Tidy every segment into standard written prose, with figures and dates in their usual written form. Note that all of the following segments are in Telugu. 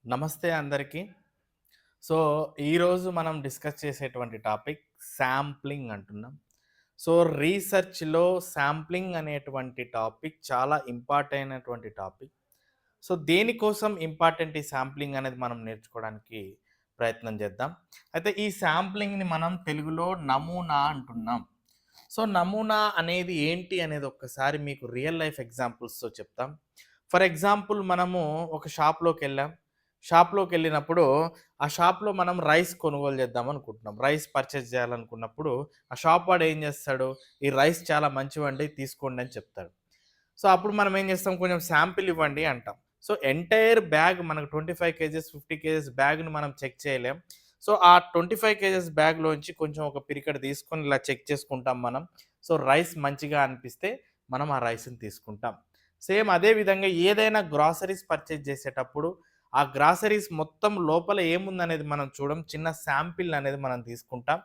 నమస్తే అందరికీ. సో, ఈరోజు మనం డిస్కస్ చేసేటువంటి టాపిక్ శాంప్లింగ్ అంటున్నాం. సో, రీసెర్చ్‌లో శాంప్లింగ్ అనేటువంటి టాపిక్ చాలా ఇంపార్టైనటువంటి టాపిక్. సో, దేనికోసం ఇంపార్టెంట్ ఈ శాంప్లింగ్ అనేది మనం నేర్చుకోవడానికి ప్రయత్నం చేద్దాం. అయితే ఈ శాంప్లింగ్‌ని మనం తెలుగులో నమూనా అంటున్నాం. సో, నమూనా అనేది ఏంటి అనేది ఒక్కసారి మీకు రియల్ లైఫ్ ఎగ్జాంపుల్స్‌తో చెప్తాం. ఫర్ ఎగ్జాంపుల్ మనము ఒక షాప్‌లోకెళ్ళాం. షాప్‌లోకెళ్ళినప్పుడు ఆ షాప్‌లో మనం రైస్ కొనుగోలు చేద్దాం అనుకుంటున్నాం. రైస్ పర్చేజ్ చేయాలనుకున్నప్పుడు ఆ షాప్ వాడు ఏం చేస్తాడు? "ఈ రైస్ చాలా మంచివండి తీసుకోండి" అని చెప్తాడు. సో, అప్పుడు మనం ఏం చేస్తాం? కొంచెం శాంపిల్ ఇవ్వండి అంటాం. సో, ఎంటైర్ బ్యాగ్ మనకు 25 కేజెస్, 50 కేజెస్ బ్యాగ్‌ని మనం చెక్ చేయలేం. సో, ఆ 25 కేజెస్ బ్యాగ్‌లోంచి కొంచెం ఒక పిరికెడు తీసుకొని ఇలా చెక్ చేసుకుంటాం మనం. సో, రైస్ మంచిగా అనిపిస్తే మనం ఆ రైస్‌ని తీసుకుంటాం. సేమ్ అదే విధంగా ఏదైనా గ్రాసరీస్ పర్చేజ్ చేసేటప్పుడు ఆ గ్రాసరీస్ మొత్తం లోపల ఏముందనేది మనం చూడం. చిన్న శాంపిల్ అనేది మనం తీసుకుంటాం.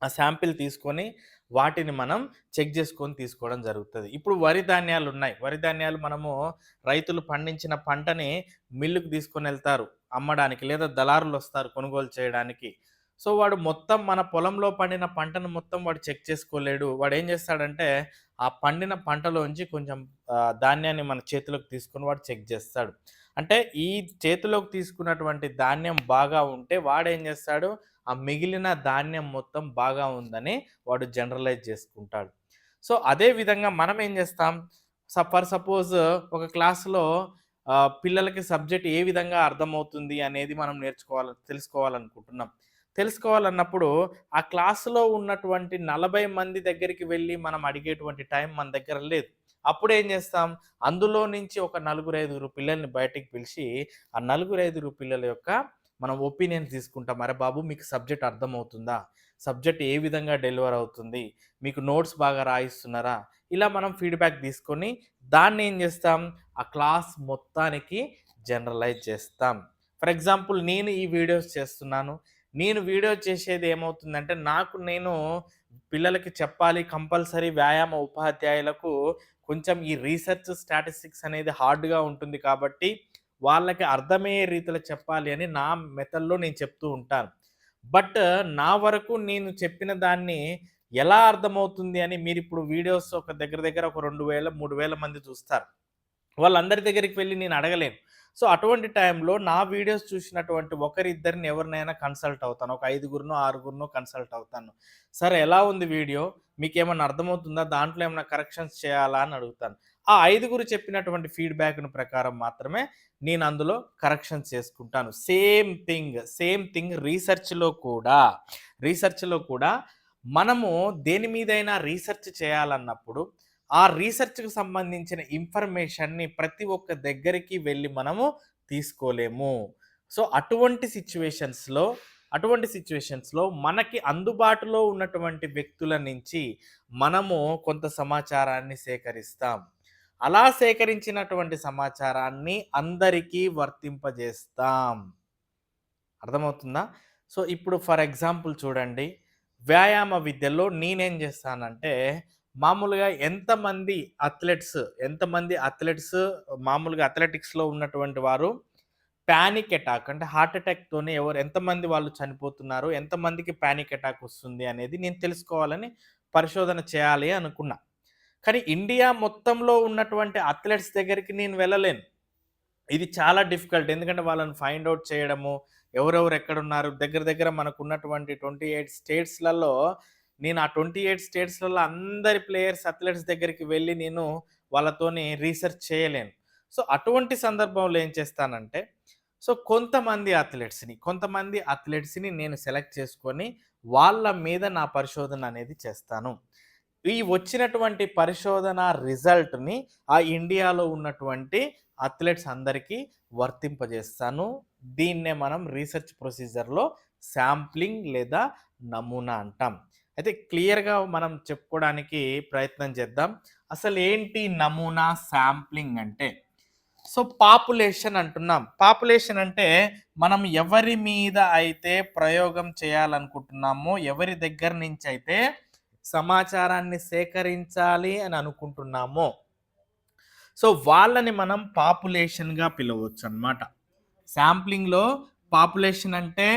ఆ శాంపిల్ తీసుకొని వాటిని మనం చెక్ చేసుకొని తీసుకోవడం జరుగుతది. ఇప్పుడు వరి ధాన్యాలున్నాయి. వరి ధాన్యాలు మనము రైతులు పండించిన పంటని మిల్లుకి తీసుకొనెళ్తారు అమ్మడానికి. లేదా దళారులొస్తారు కొనుగోలు చేయడానికి. సో, వాడు మొత్తం మన పొలంలో పండిన పంటను మొత్తం వాడు చెక్ చేసుకోలేడు. వాడేం చేస్తాడంటే, ఆ పండిన పంటలోంచి కొంచెం ధాన్యాన్ని మన చేతిలోకి తీసుకొని వాడు చెక్ చేస్తాడు. అంటే ఈ చేతిలోకి తీసుకున్నటువంటి ధాన్యం బాగా ఉంటే వాడేం చేస్తాడు, ఆ మిగిలిన ధాన్యం మొత్తం బాగా ఉందని వాడు జనరలైజ్ చేసుకుంటాడు. సో, అదే విధంగా మనం ఏం చేస్తాం, ఫర్ సపోజ్ ఒక క్లాస్‌లో పిల్లలకి సబ్జెక్ట్ ఏ విధంగా అర్థమవుతుంది అనేది మనం తెలుసుకోవాలనుకుంటున్నాం. తెలుసుకోవాలన్నప్పుడు ఆ క్లాస్‌లో ఉన్నటువంటి 40 మంది దగ్గరికి వెళ్లి మనం అడిగేటువంటి టైం మన దగ్గర లేదు. అప్పుడేం చేస్తాం, అందులో నుంచి ఒక నలుగురు, ఐదుగురు పిల్లల్ని బయటికి పిలిచి, ఆ నలుగురు, ఐదుగురు పిల్లల యొక్క మనం ఒపీనియన్ తీసుకుంటాం. "అరె బాబు! మీకు సబ్జెక్ట్ అర్థమవుతుందా? సబ్జెక్ట్ ఏ విధంగా డెలివర్ అవుతుంది? మీకు నోట్స్ బాగా రాయిస్తున్నారా?" ఇలా మనం ఫీడ్‌బ్యాక్ తీసుకొని దాన్నేం చేస్తాం, ఆ క్లాస్ మొత్తానికి జనరలైజ్ చేస్తాం. ఫర్ ఎగ్జాంపుల్ నేను ఈ వీడియోస్ చేస్తున్నాను. నేను వీడియో చేసేది ఏమవుతుందంటే, నాకు నేను పిల్లలకి చెప్పాలి కంపల్సరీ వ్యాయామ ఉపాధ్యాయులకు కొంచెం ఈ రీసెర్చ్ స్టాటిస్టిక్స్ అనేది హార్డ్‌గా ఉంటుంది కాబట్టి, వాళ్ళకి అర్థమయ్యే రీతిలో చెప్పాలి అని నా మెథడ్‌లో నేను చెప్తూ ఉంటాను. బట్ నా వరకు నేను చెప్పిన దాన్ని ఎలా అర్థమవుతుంది అని మీరిప్పుడు వీడియోస్ ఒక దగ్గర దగ్గర ఒక 2000, 3000 మంది చూస్తారు. వాళ్ళందరి దగ్గరికి వెళ్లి నేను అడగలేను. సో, అటువంటి టైంలో నా వీడియోస్ చూసినటువంటి ఒకరిద్దరిని ఎవరినైనా కన్సల్ట్ అవుతాను. ఒక ఐదుగురినో, ఆరుగురినో కన్సల్ట్ అవుతాను. "సార్ ఎలా ఉంది వీడియో? మీకేమన్నా అర్థమవుతుందా? దాంట్లో ఏమన్నా కరెక్షన్స్ చేయాలా?" అని అడుగుతాను. ఆ ఐదుగురు చెప్పినటువంటి ఫీడ్‌బ్యాక్‌ని ప్రకారం మాత్రమే నేను అందులో కరెక్షన్స్ చేసుకుంటాను. సేమ్ థింగ్ రీసెర్చ్‌లో కూడా మనము దేని మీదైనా రీసెర్చ్ చేయాలన్నప్పుడు ఆ రీసెర్చ్‌కి సంబంధించిన ఇన్ఫర్మేషన్‌ని ప్రతి ఒక్క దగ్గరికి వెళ్లి మనము తీసుకోలేము. సో, అటువంటి సిట్యుయేషన్స్‌లో మనకి అందుబాటులో ఉన్నటువంటి వ్యక్తుల నుంచి మనము కొంత సమాచారాన్ని సేకరిస్తాం. అలా సేకరించినటువంటి సమాచారాన్ని అందరికీ వర్తింపజేస్తాం. అర్థమవుతుందా? సో, ఇప్పుడు ఫర్ ఎగ్జాంపుల్ చూడండి. వ్యాయామ విద్యలో నేనేం చేస్తానంటే, మామూలుగా ఎంతమంది అథ్లెట్స్ మామూలుగా అథ్లెటిక్స్‌లో ఉన్నటువంటి వారు పానిక్ అటాక్ అంటే హార్ట్ అటాక్‌తోని ఎంతమంది వాళ్ళు చనిపోతున్నారు, ఎంతమందికి పానిక్ అటాక్ వస్తుంది అనేది నేను తెలుసుకోవాలని పరిశోధన చేయాలి అనుకున్నా. కానీ ఇండియా మొత్తంలో ఉన్నటువంటి అథ్లెట్స్ దగ్గరికి నేను వెళ్ళలేను. ఇది చాలా డిఫికల్ట్. ఎందుకంటే వాళ్ళని ఫైండ్ ఔట్ చేయడము, ఎవరెవరు ఎక్కడున్నారు, దగ్గర దగ్గర మనకున్నటువంటి 28 స్టేట్స్‌లలో నేను ఆ 28 స్టేట్స్‌లలో అందరి ప్లేయర్స్, అథ్లెట్స్ దగ్గరికి వెళ్లి నేను వాళ్ళతోని రీసెర్చ్ చేయలేను. సో, అటువంటి సందర్భంలో ఏం చేస్తానంటే, సో, కొంతమంది అథ్లెట్స్‌ని నేను సెలెక్ట్ చేసుకొని, వాళ్ళ మీద నా పరిశోధన అనేది చేస్తాను. ఈ వచ్చినటువంటి పరిశోధన రిజల్ట్‌ని ఆ ఇండియాలో ఉన్నటువంటి అథ్లెట్స్ అందరికీ వర్తింపజేస్తాను. దీన్నే మనం రీసెర్చ్ ప్రొసీజర్‌లో శాంప్లింగ్ లేదా నమూనా అంటాం. అయితే క్లియర్‌గా మనం చెప్పుకోవడానికి ప్రయత్నం చేద్దాం. అసలేంటి నమూనా, శాంప్లింగ్ అంటే? సో, పాపులేషన్ అంటున్నాం. పాపులేషన్ అంటే మనం ఎవరి మీద అయితే ప్రయోగం చేయాలనుకుంటున్నామో, ఎవరి దగ్గర నుంచయితే సమాచారాన్ని సేకరించాలి అని అనుకుంటున్నామో, సో, వాళ్ళని మనం పాపులేషన్‌గా పిలవచ్చనమాట. శాంప్లింగ్‌లో పాపులేషన్ అంటే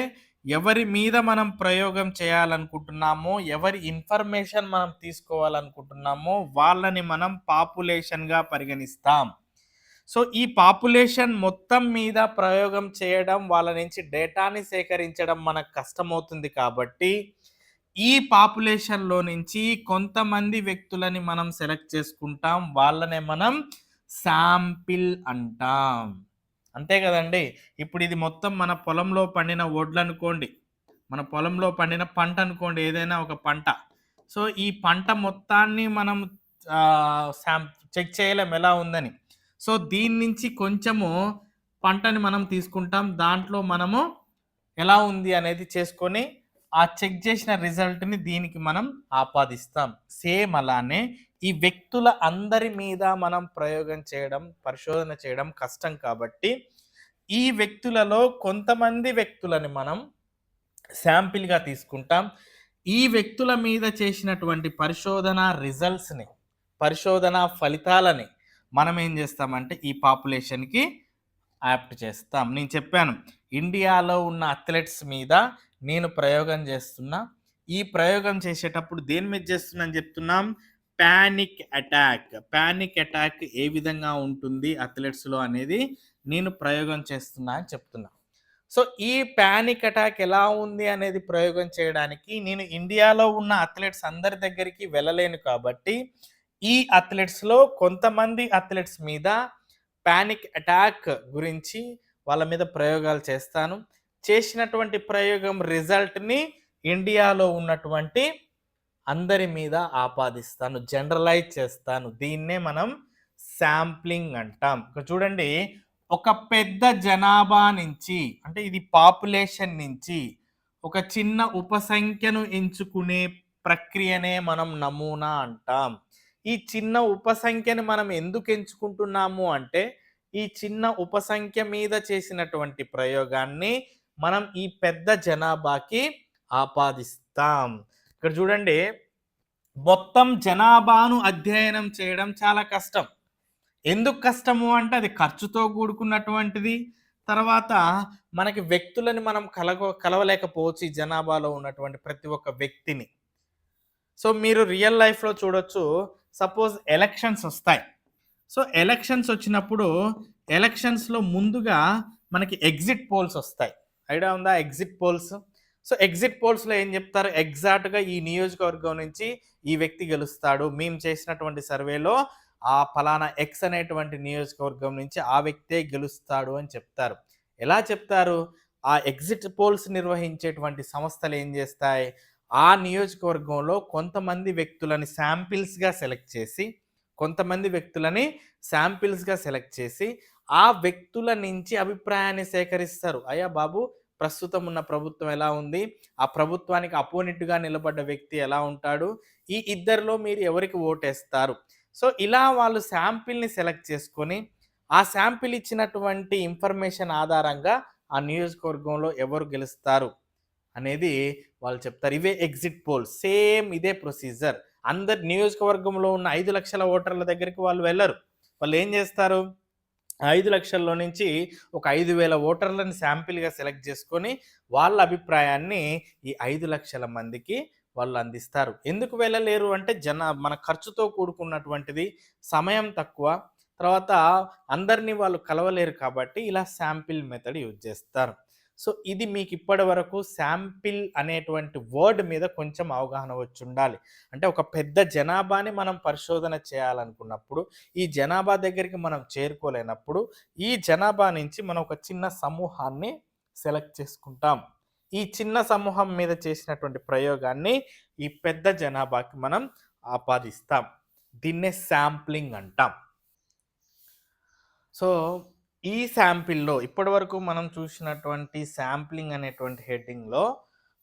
ఎవరి మీద మనం ప్రయోగం చేయాలనుకుంటున్నామో, ఎవరి ఇన్ఫర్మేషన్ మనం తీసుకోవాలనుకుంటున్నామో వాళ్ళని మనం పాపులేషన్‌గా పరిగణిస్తాం. సో, ఈ పాపులేషన్ మొత్తం మీద ప్రయోగం చేయడం, వాళ్ళ నుంచి డేటాని సేకరించడం మనకు కష్టమవుతుంది కాబట్టి, ఈ పాపులేషన్‌లో నుంచి కొంతమంది వ్యక్తులని మనం సెలెక్ట్ చేసుకుంటాం. వాళ్ళనే మనం శాంపిల్ అంటాం. అంతే కదండీ! ఇప్పుడు ఇది మొత్తం మన పొలంలో పండిన వడ్లనుకోండి. మన పొలంలో పండిన పంట అనుకోండి, ఏదైనా ఒక పంట. సో, ఈ పంట మొత్తాన్ని మనం ఆహ్, శాం చెక్ చేయలేం ఎలా ఉందని. సో, దీని నుంచి కొంచెము పంటని మనం తీసుకుంటాం. దాంట్లో మనము ఎలా ఉంది అనేది చేసుకొని, ఆ చెక్ చేసిన రిజల్ట్‌ని దీనికి మనం ఆపాదిస్తాం. సేమ్ అలానే ఈ వ్యక్తుల అందరి మీద మనం ప్రయోగం చేయడం, పరిశోధన చేయడం కష్టం కాబట్టి, ఈ వ్యక్తులలో కొంతమంది వ్యక్తులని మనం శాంపిల్‌గా తీసుకుంటాం. ఈ వ్యక్తుల మీద చేసినటువంటి పరిశోధన రిజల్ట్స్‌ని, పరిశోధన ఫలితాలని మనం ఏం చేస్తామంటే ఈ పాపులేషన్‌కి యాప్ట్ చేస్తాం. నేను చెప్పాను. ఇండియాలో ఉన్న అథ్లెట్స్ మీద నేను ప్రయోగం చేస్తున్నా. ఈ ప్రయోగం చేసేటప్పుడు దేని మీద చేస్తున్నాను చెప్తున్నాం? Panic attack. పానిక్ అటాక్ ఏ విధంగా ఉంటుంది అథ్లెట్స్‌లో అనేది నేను ప్రయోగం చేస్తున్నా అని చెప్తున్నా. సో, ఈ పానిక్ అటాక్ ఎలా ఉంది అనేది ప్రయోగం చేయడానికి నేను ఇండియాలో ఉన్న అథ్లెట్స్ అందరి దగ్గరికి వెళ్ళలేను కాబట్టి, ఈ అథ్లెట్స్‌లో కొంతమంది అథ్లెట్స్ మీద పానిక్ అటాక్ గురించి వాళ్ళ మీద ప్రయోగాలు చేస్తాను. చేసినటువంటి ప్రయోగం రిజల్ట్‌ని ఇండియాలో ఉన్నటువంటి అందరి మీద ఆపాదిస్తాను. జనరలైజ్ చేస్తాను. దీన్నే మనం శాంప్లింగ్ అంటాం. ఇక్కడ చూడండి, ఒక పెద్ద జనాభా నుంచి అంటే ఇది పాపులేషన్ నుంచి ఒక చిన్న ఉపసంఖ్యను ఎంచుకునే ప్రక్రియనే మనం నమూనా అంటాం. ఈ చిన్న ఉపసంఖ్యను మనం ఎందుకు ఎంచుకుంటున్నాము అంటే, ఈ చిన్న ఉపసంఖ్య మీద చేసినటువంటి ప్రయోగాన్ని మనం ఈ పెద్ద జనాభాకి ఆపాదిస్తాం. ఇక్కడ చూడండి, మొత్తం జనాభాను అధ్యయనం చేయడం చాలా కష్టం. ఎందుకు కష్టము అంటే అది ఖర్చుతో కూడుకున్నటువంటిది. తర్వాత మనకి వ్యక్తులని మనం కలవలేకపోవచ్చు ఈ జనాభాలో ఉన్నటువంటి ప్రతి ఒక్క వ్యక్తిని. సో, మీరు రియల్ లైఫ్‌లో చూడొచ్చు. సపోజ్ ఎలక్షన్స్ ఒస్తాయి. సో, ఎలక్షన్స్ ఒచ్చినప్పుడు ఎలక్షన్స్‌లో ముందుగా మనకి ఎగ్జిట్ పోల్స్ ఒస్తాయి. ఐడియా ఉందా ఎగ్జిట్ పోల్స్? సో, ఎగ్జిట్ పోల్స్‌లో ఏం జెప్తారు? ఎగ్జాక్ట్‌గా ఈ నియోజకవర్గం నుంచి ఈ వ్యక్తి గెలుస్తాడు. మేము చేసినటువంటి సర్వేలో ఆ పలానా ఎక్స్ అనేటువంటి నియోజకవర్గం నుంచి ఆ వ్యక్తే గెలుస్తాడు అని చెప్తారు. ఎలా చెప్తారు? ఆ ఎగ్జిట్ పోల్స్ నిర్వహించేటువంటి సంస్థలు ఏం జేస్తాయి? ఆ నియోజకవర్గంలో కొంతమంది వ్యక్తులని శాంపిల్స్‌గా సెలెక్ట్ చేసి, కొంతమంది వ్యక్తులని శాంపిల్స్‌గా సెలెక్ట్ చేసి, ఆ వ్యక్తుల నుంచి అభిప్రాయాన్ని సేకరిస్తారు. అయ్యా బాబు! ప్రస్తుతం ఉన్న ప్రభుత్వం ఎలా ఉంది? ఆ ప్రభుత్వానికి అపోనెంట్‌గా నిలబడ్డ వ్యక్తి ఎలా ఉంటాడు? ఈ ఇద్దరిలో మీరు ఎవరికి ఓటేస్తారు? సో, ఇలా వాళ్ళు శాంపిల్‌ని సెలెక్ట్ చేసుకొని, ఆ శాంపిల్ ఇచ్చినటువంటి ఇన్ఫర్మేషన్ ఆధారంగా ఆ నియోజకవర్గంలో ఎవరు గెలుస్తారు అనేది వాళ్ళు చెప్తారు. ఇవే ఎగ్జిట్ పోల్స్. సేమ్ ఇదే ప్రొసీజర్. అందరు నియోజకవర్గంలో ఉన్న 5,00,000 ఓటర్ల దగ్గరికి వాళ్ళు వెళ్లరు. వాళ్ళేం జేస్తారు? 5,00,000లో నుంచి ఒక 5,000 ఓటర్లని శాంపిల్‌గా సెలెక్ట్ చేసుకొని, వాళ్ళ అభిప్రాయాన్ని ఈ 5,00,000 మందికి వాళ్ళు అందిస్తారు. ఎందుకు వెళ్ళలేరు అంటే, మన ఖర్చుతో కూడుకున్నటువంటిది, సమయం తక్కువ, తర్వాత అందరిని వాళ్ళు కలవలేరు కాబట్టి ఇలా శాంపిల్ మెథడ్ యూజ్ చేస్తారు. సో, ఇది మీకు ఇప్పటి వరకు శాంపిల్ అనేటువంటి వర్డ్ మీద కొంచెం అవగాహన వచ్చుండాలి. అంటే ఒక పెద్ద జనాభాని మనం పరిశోధన చేయాలనుకున్నప్పుడు, ఈ జనాభా దగ్గరికి మనం చేరుకోలేనప్పుడు, ఈ జనాభా నుంచి మనం ఒక చిన్న సమూహాన్ని సెలెక్ట్ చేసుకుంటాం. ఈ చిన్న సమూహం మీద చేసినటువంటి ప్రయోగాన్ని ఈ పెద్ద జనాభాకి మనం ఆపాదిస్తాం. దీన్నే శాంప్లింగ్ అంటాం. సో, ఈ శాంపిల్‌లో ఇప్పటివరకు మనం చూసినటువంటి శాంప్లింగ్ అనేటువంటి హెడ్డింగ్‌లో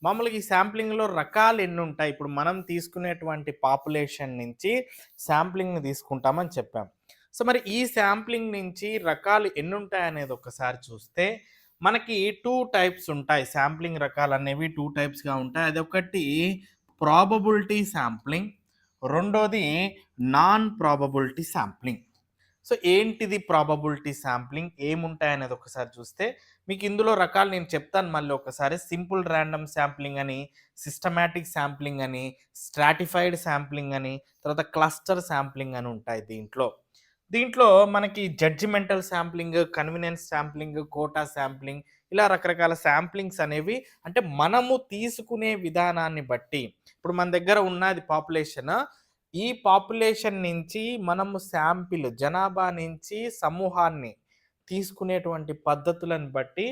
మామూలుగా ఈ శాంప్లింగ్‌లో రకాలు ఎన్నుంటాయి? ఇప్పుడు మనం తీసుకునేటువంటి పాపులేషన్ నుంచి శాంప్లింగ్‌ని తీసుకుంటామని చెప్పాం. సో, మరి ఈ శాంప్లింగ్ నుంచి రకాలు ఎన్నుంటాయనేది ఒక్కసారి చూస్తే మనకి 2 టైప్స్ ఉంటాయి. శాంప్లింగ్ రకాలనేవి 2 టైప్స్‌గా ఉంటాయి. అదొకటి ప్రాబబిలిటీ శాంప్లింగ్. రెండోది నాన్ ప్రాబబిలిటీ శాంప్లింగ్. సో ఏంటిది ప్రాబబిలిటీ శాంప్లింగ్? ఏముంటాయనేది ఒకసారి చూస్తే, మీకు ఇందులో రకాలు నేను చెప్తాను మళ్ళీ ఒకసారి. సింపుల్ ర్యాండమ్ శాంప్లింగ్ అని, సిస్టమాటిక్ శాంప్లింగ్ అని, స్ట్రాటిఫైడ్ శాంప్లింగ్ అని, తర్వాత క్లస్టర్ శాంప్లింగ్ అని ఉంటాయి దీంట్లో. దీంట్లో మనకి judgemental sampling, convenience sampling, quota sampling ఇలా రకరకాల శాంప్లింగ్స్ అనేవి అంటే మనము తీసుకునే విధానాన్ని బట్టి, ఇప్పుడు మన దగ్గర ఉన్నది పాపులేషన్. ఈ పాపులేషన్ నుంచి మనము శాంపిల్ జనాభా నుంచి సమూహాన్ని తీసుకునేటువంటి పద్ధతులను బట్టి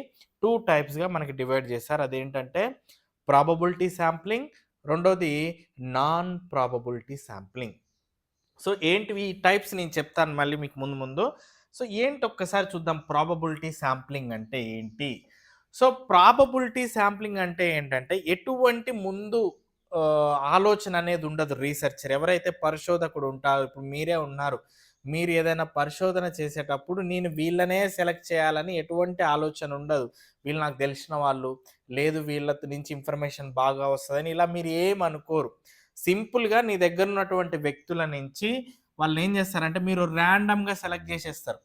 2 టైప్స్‌గా మనకి డివైడ్ చేశారు. అదేంటంటే ప్రాబబిలిటీ శాంప్లింగ్, రెండోది నాన్ ప్రాబబిలిటీ శాంప్లింగ్. సో ఏంటివి ఈ టైప్స్ నేను చెప్తాను మళ్ళీ మీకు ముందు ముందు. సో ఏంటి ఒక్కసారి చూద్దాం ప్రాబబిలిటీ శాంప్లింగ్ అంటే ఏంటి? సో ప్రాబబిలిటీ శాంప్లింగ్ అంటే ఏంటంటే ఎటువంటి ముందు ఆలోచన అనేది ఉండదు రీసెర్చర్. ఎవరైతే పరిశోధకుడు ఉంటారో ఇప్పుడు మీరే ఉన్నారు. మీరు ఏదైనా పరిశోధన చేసేటప్పుడు నేను వీళ్ళనే సెలెక్ట్ చేయాలని ఎటువంటి ఆలోచన ఉండదు. వీళ్ళు నాకు తెలిసిన వాళ్ళు, లేదు వీళ్ళ నుంచి ఇన్ఫర్మేషన్ బాగా వస్తదని ఇలా మీరు ఏమనుకోరు. సింపుల్‌గా నీ దగ్గర ఉన్నటువంటి వ్యక్తుల నుంచి వాళ్ళేం చేస్తారంటే మీరు ర్యాండమ్‌గా సెలెక్ట్ చేసేస్తారు.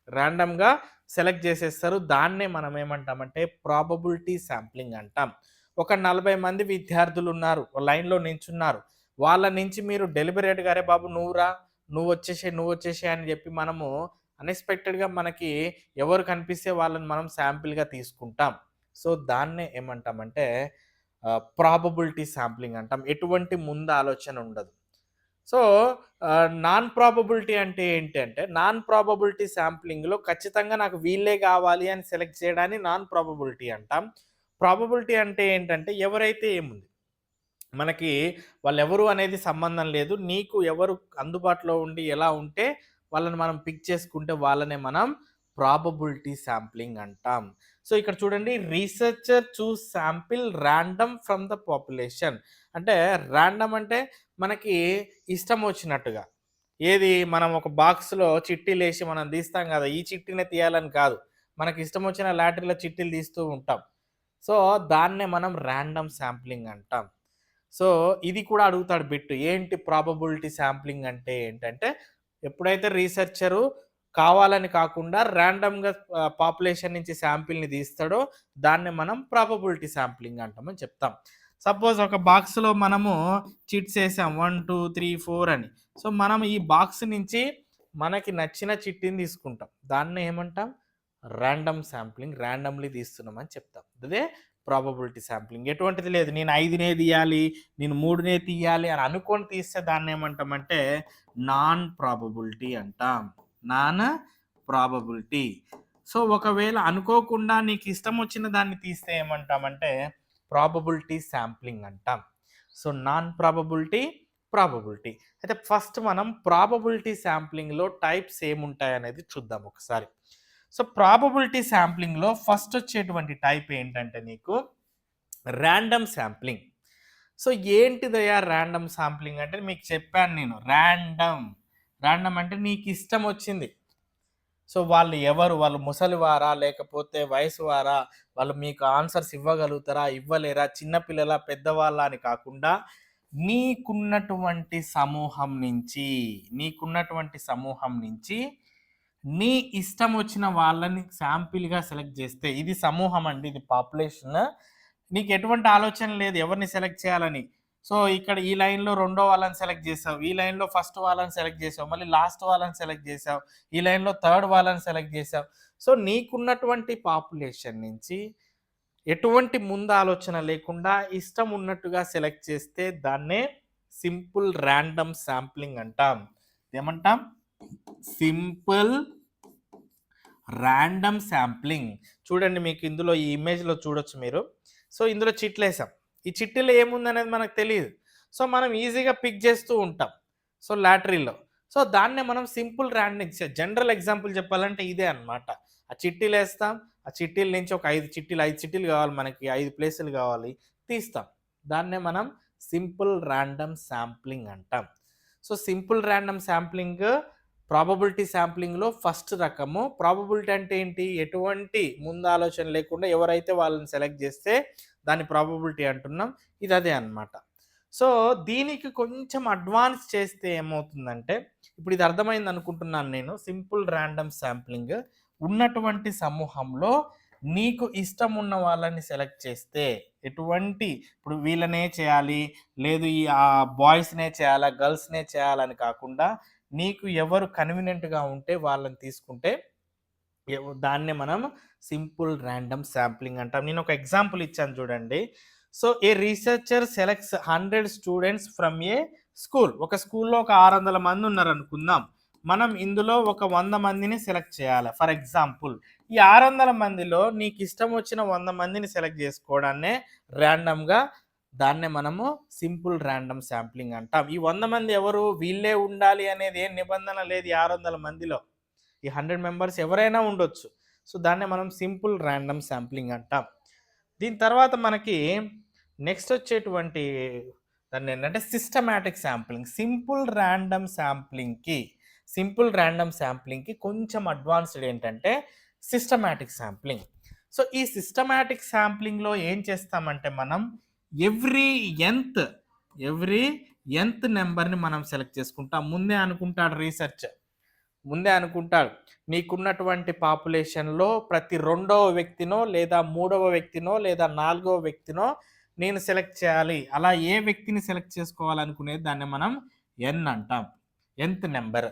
ర్యాండమ్‌గా సెలెక్ట్ చేసేస్తారు. దాన్నే మనం ఏమంటామంటే ప్రాబబిలిటీ శాంప్లింగ్ అంటాం. ఒక 40 మంది విద్యార్థులున్నారు. లైన్‌లో నించున్నారు. వాళ్ళ నుంచి మీరు డెలిబరేట్‌గా "అరే బాబు నువ్వు రా, నువ్వొచ్చేసేయి, నువ్వొచ్చేసేయి" అని చెప్పి మనము అన్‌ఎక్స్‌పెక్టెడ్‌గా మనకి ఎవరు కనిపిస్తే వాళ్ళని మనం శాంపిల్‌గా తీసుకుంటాం. సో, దాన్నే ఏమంటామంటే ప్రాబబిలిటీ శాంప్లింగ్ అంటాం. ఎటువంటి ముందు ఆలోచన ఉండదు. సో, నాన్ ప్రాబబిలిటీ అంటే ఏంటి అంటే, నాన్ ప్రాబబిలిటీ శాంప్లింగ్‌లో ఖచ్చితంగా నాకు వీళ్ళే గావాలి అని సెలెక్ట్ చేయడాన్ని నాన్ ప్రాబబిలిటీ అంటాం. ప్రాబబిలిటీ అంటే ఏంటంటే, ఎవరైతే ఏముంది, మనకి వాళ్ళెవరు అనేది సంబంధం లేదు. నీకు ఎవరు అందుబాటులో ఉండి ఎలా ఉంటే వాళ్ళని మనం పిక్ చేసుకుంటే వాళ్ళనే మనం ప్రాబబిలిటీ శాంప్లింగ్ అంటాం. సో, ఇక్కడ చూడండి researcher choose sample random from the population. అంటే రాండమ్ అంటే మనకి ఇష్టం వచ్చినట్టుగా. ఏది మనం ఒక బాక్స్‌లో చిట్టీలేసి మనం తీస్తాం గదా! ఈ చిట్టీనే తీయాలని కాదు. మనకి ఇష్టం వచ్చిన లాటరీలో చిట్టీలు తీస్తూ ఉంటాం. సో, దాన్నే మనం రాండమ్ శాంప్లింగ్ అంటాం. సో, ఇది కూడా అడుగుతాడు బిట్. ఏంటి ప్రాబబిలిటీ శాంప్లింగ్ అంటే ఏంటంటే, ఎప్పుడైతే రీసెర్చరు కావాలని కాకుండా ర్యాండమ్‌గా పాపులేషన్ నుంచి శాంపిల్‌ని తీస్తాడో, దాన్ని మనం ప్రాబబిలిటీ శాంప్లింగ్ అంటామని చెప్తాం. సపోజ్ ఒక బాక్స్‌లో మనము చిట్స్ ఏసాం 1, 2, 3, 4 అని. సో, మనం ఈ బాక్స్ నుంచి మనకి నచ్చిన చిట్టిని తీసుకుంటాం. దాన్నే ఏమంటాం? Random sampling. రాండమ్‌లీ తీస్తున్నామని చెప్తాం. అదే ప్రాబబిలిటీ శాంప్లింగ్. ఎటువంటిది లేదు. నేను 5నే తీయాలి, నేను 3నే తీయాలి అని అనుకోని తీస్తే దాన్నేమంటామంటే నాన్ ప్రాబబిలిటీ అంటాం. Non probability. సో, ఒకవేళ అనుకోకుండా నీకిష్టం వచ్చిన దాన్ని తీస్తే ఏమంటామంటే ప్రాబబిలిటీ శాంప్లింగ్ అంటాం. So, non probability, probability. అయితే ఫస్ట్ మనం ప్రాబబిలిటీ శాంప్లింగ్‌లో టైప్స్ ఏముంటాయనేది చూద్దాం ఒకసారి. సో, ప్రాబబిలిటీ శాంప్లింగ్‌లో ఫస్ట్ వచ్చేటువంటి టైప్ ఏంటంటే నీకు రాండమ్ శాంప్లింగ్. సో, ఏంటిదయ్యా రాండమ్ శాంప్లింగ్ అంటే మీకు చెప్పాను నేను. రాండమ్. రాండమ్ అంటే నీకిష్టం వచ్చింది. సో, వాళ్ళు ఎవరు? వాళ్ళు ముసలివారా? లేకపోతే వయసువారా? వాళ్ళు మీకు ఆన్సర్స్ ఇవ్వగలుగుతారా? ఇవ్వలేరా? చిన్న పిల్లలా? పెద్దవాళ్ళా? అని కాకుండా నీకున్నటువంటి సమూహం నుంచి, నీకున్నటువంటి సమూహం నుంచి నీ ఇష్టం వచ్చిన వాళ్ళని శాంపిల్‌గా సెలెక్ట్ చేస్తే ఇది సమూహం అండి. ఇది పాపులేషన్. నీకు ఎటువంటి ఆలోచన లేదు ఎవరిని సెలెక్ట్ చేయాలని. సో, ఇక్కడ ఈ లైన్‌లో రెండో వాళ్ళని సెలెక్ట్ చేసావు. ఈ లైన్‌లో ఫస్ట్ వాళ్ళని సెలెక్ట్ చేసావు. మళ్ళీ లాస్ట్ వాళ్ళని సెలెక్ట్ చేసావు. ఈ లైన్‌లో థర్డ్ వాళ్ళని సెలెక్ట్ చేసావు. సో, నీకున్నటువంటి పాపులేషన్ నుంచి ఎటువంటి ముందు ఆలోచన లేకుండా ఇష్టం ఉన్నట్టుగా సెలెక్ట్ చేస్తే దాన్నే సింపుల్ రాండమ్ శాంప్లింగ్ అంటాం. ఏమంటాం? Simple random sampling. చూడండి మీకు ఇందులో ఈ ఇమేజ్‌లో చూడొచ్చు మీరు. సో, ఇందులో చిట్లేసాం. ఈ చిట్టీలో ఏముందనేది మనకు తెలీదు. సో, మనం ఈజీగా పిక్ చేస్తూ ఉంటాం. సో, లాటరీలో. సో, దాన్నే మనం సింపుల్ రాండమ్ జనరల్ ఎగ్జాంపుల్ చెప్పాలంటే ఇదే అన్నమాట. ఆ చిట్టీలేస్తాం. ఆ చిట్టీల నుంచి ఒక 5 చిట్టీలు కావాలి మనకి. 5 ప్లేసులు కావాలి. తీస్తాం. దాన్నే మనం సింపుల్ రాండమ్ శాంప్లింగ్ అంటాం. So, simple random sampling probability శాంప్లింగ్‌లో ఫస్ట్ రకము. ప్రాబబిలిటీ అంటే ఏంటి? ఎటువంటి ముందాలోచన లేకుండా ఎవరైతే వాళ్ళని సెలెక్ట్ చేస్తే దాన్ని ప్రాబబిలిటీ అంటున్నాం. ఇది అదే అన్నమాట. సో, దీనికి కొంచెం అడ్వాన్స్ చేస్తే ఏమవుతుందంటే, ఇప్పుడు ఇది అర్థమైంది అనుకుంటున్నాను నేను. సింపుల్ ర్యాండమ్ శాంప్లింగ్ ఉన్నటువంటి సమూహంలో నీకు ఇష్టం ఉన్న వాళ్ళని సెలెక్ట్ చేస్తే ఇప్పుడు వీళ్ళనే చేయాలి, లేదు ఈ బాయ్స్నే చేయాలా, గర్ల్స్నే చేయాలని కాకుండా నీకు ఎవరు కన్వీనియంట్గా ఉంటే వాళ్ళని తీసుకుంటే దాన్నే మనం సింపుల్ ర్యాండమ్ శాంప్లింగ్ అంటాం. నేను ఒక ఎగ్జాంపుల్ ఇచ్చాను చూడండి. So A researcher selects 100 students from A school. ఒక స్కూల్లో ఒక 600 మంది ఉన్నారు అనుకుందాం. మనం ఇందులో ఒక 100 మందిని సెలెక్ట్ చేయాలి. ఫర్ ఎగ్జాంపుల్ ఈ 600 మందిలో నీకు ఇష్టం వచ్చిన 100 మందిని సెలెక్ట్ చేసుకోవడాన్నే ర్యాండమ్గా, దాన్నే మనము సింపుల్ ర్యాండమ్ శాంప్లింగ్ అంటాం. ఈ 100 మంది ఎవరు, వీళ్ళే ఉండాలి అనేది ఏం నిబంధన లేదు. ఈ 600 మందిలో ఈ 100 మెంబర్స్ ఎవరైనా ఉండొచ్చు. సో దాన్నే మనం సింపుల్ ర్యాండమ్ శాంప్లింగ్ అంటాం. దీని తర్వాత మనకి నెక్స్ట్ వచ్చేటువంటి దాన్ని ఏంటంటే సిస్టమాటిక్ శాంప్లింగ్. సింపుల్ ర్యాండమ్ శాంప్లింగ్కి కొంచెం అడ్వాన్స్డ్ ఏంటంటే సిస్టమాటిక్ శాంప్లింగ్. సో ఈ సిస్టమాటిక్ శాంప్లింగ్లో ఏం చేస్తామంటే మనం ఎవ్రీ nth నెంబర్ని మనం సెలెక్ట్ చేసుకుంటాం. ముందే అనుకుంటాడు నీకున్నటువంటి పాపులేషన్లో ప్రతి 2వ వ్యక్తినో లేదా 3వ వ్యక్తినో లేదా 4వ వ్యక్తినో నేను సెలెక్ట్ చేయాలి. అలా ఏ వ్యక్తిని సెలెక్ట్ చేసుకోవాలనుకునేది దాన్ని మనం ఎన్ అంటాం, nth నెంబర్.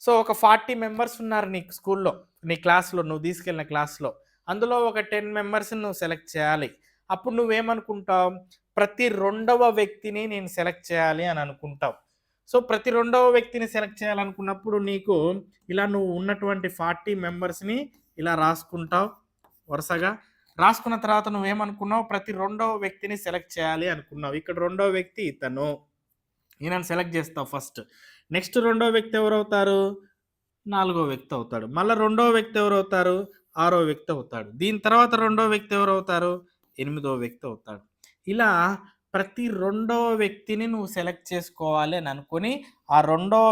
సో ఒక 40 మెంబర్స్ ఉన్నారు నీకు స్కూల్లో, నీ క్లాస్లో, నువ్వు తీసుకెళ్ళిన క్లాస్లో. అందులో ఒక 10 మెంబర్స్ని నువ్వు సెలెక్ట్ చేయాలి. అప్పుడు నువ్వేమనుకుంటావు, ప్రతి 2వ వ్యక్తిని నేను సెలెక్ట్ చేయాలి అని అనుకుంటావు. సో ప్రతి 2వ వ్యక్తిని సెలెక్ట్ చేయాలనుకున్నప్పుడు నీకు ఇలా నువ్వు ఉన్నటువంటి 40 మెంబర్స్ని ఇలా రాసుకుంటావు. వరుసగా రాసుకున్న తర్వాత నువ్వేమనుకున్నావు, ప్రతి 2వ వ్యక్తిని సెలెక్ట్ చేయాలి అనుకున్నావు. ఇక్కడ 2వ వ్యక్తి ఇతను, ఈయనను సెలెక్ట్ చేస్తావు ఫస్ట్. నెక్స్ట్ 2వ వ్యక్తి ఎవరవుతారు, 4వ వ్యక్తి అవుతాడు. మళ్ళీ 2వ వ్యక్తి ఎవరవుతారు, 6వ వ్యక్తి అవుతాడు. దీని తర్వాత 2వ వ్యక్తి ఎవరవుతారు, 8వ వ్యక్తి అవుతాడు. ఇలా ప్రతి 2వ వ్యక్తిని నువ్వు సెలెక్ట్ చేసుకోవాలి అని అనుకుని ఆ 2వ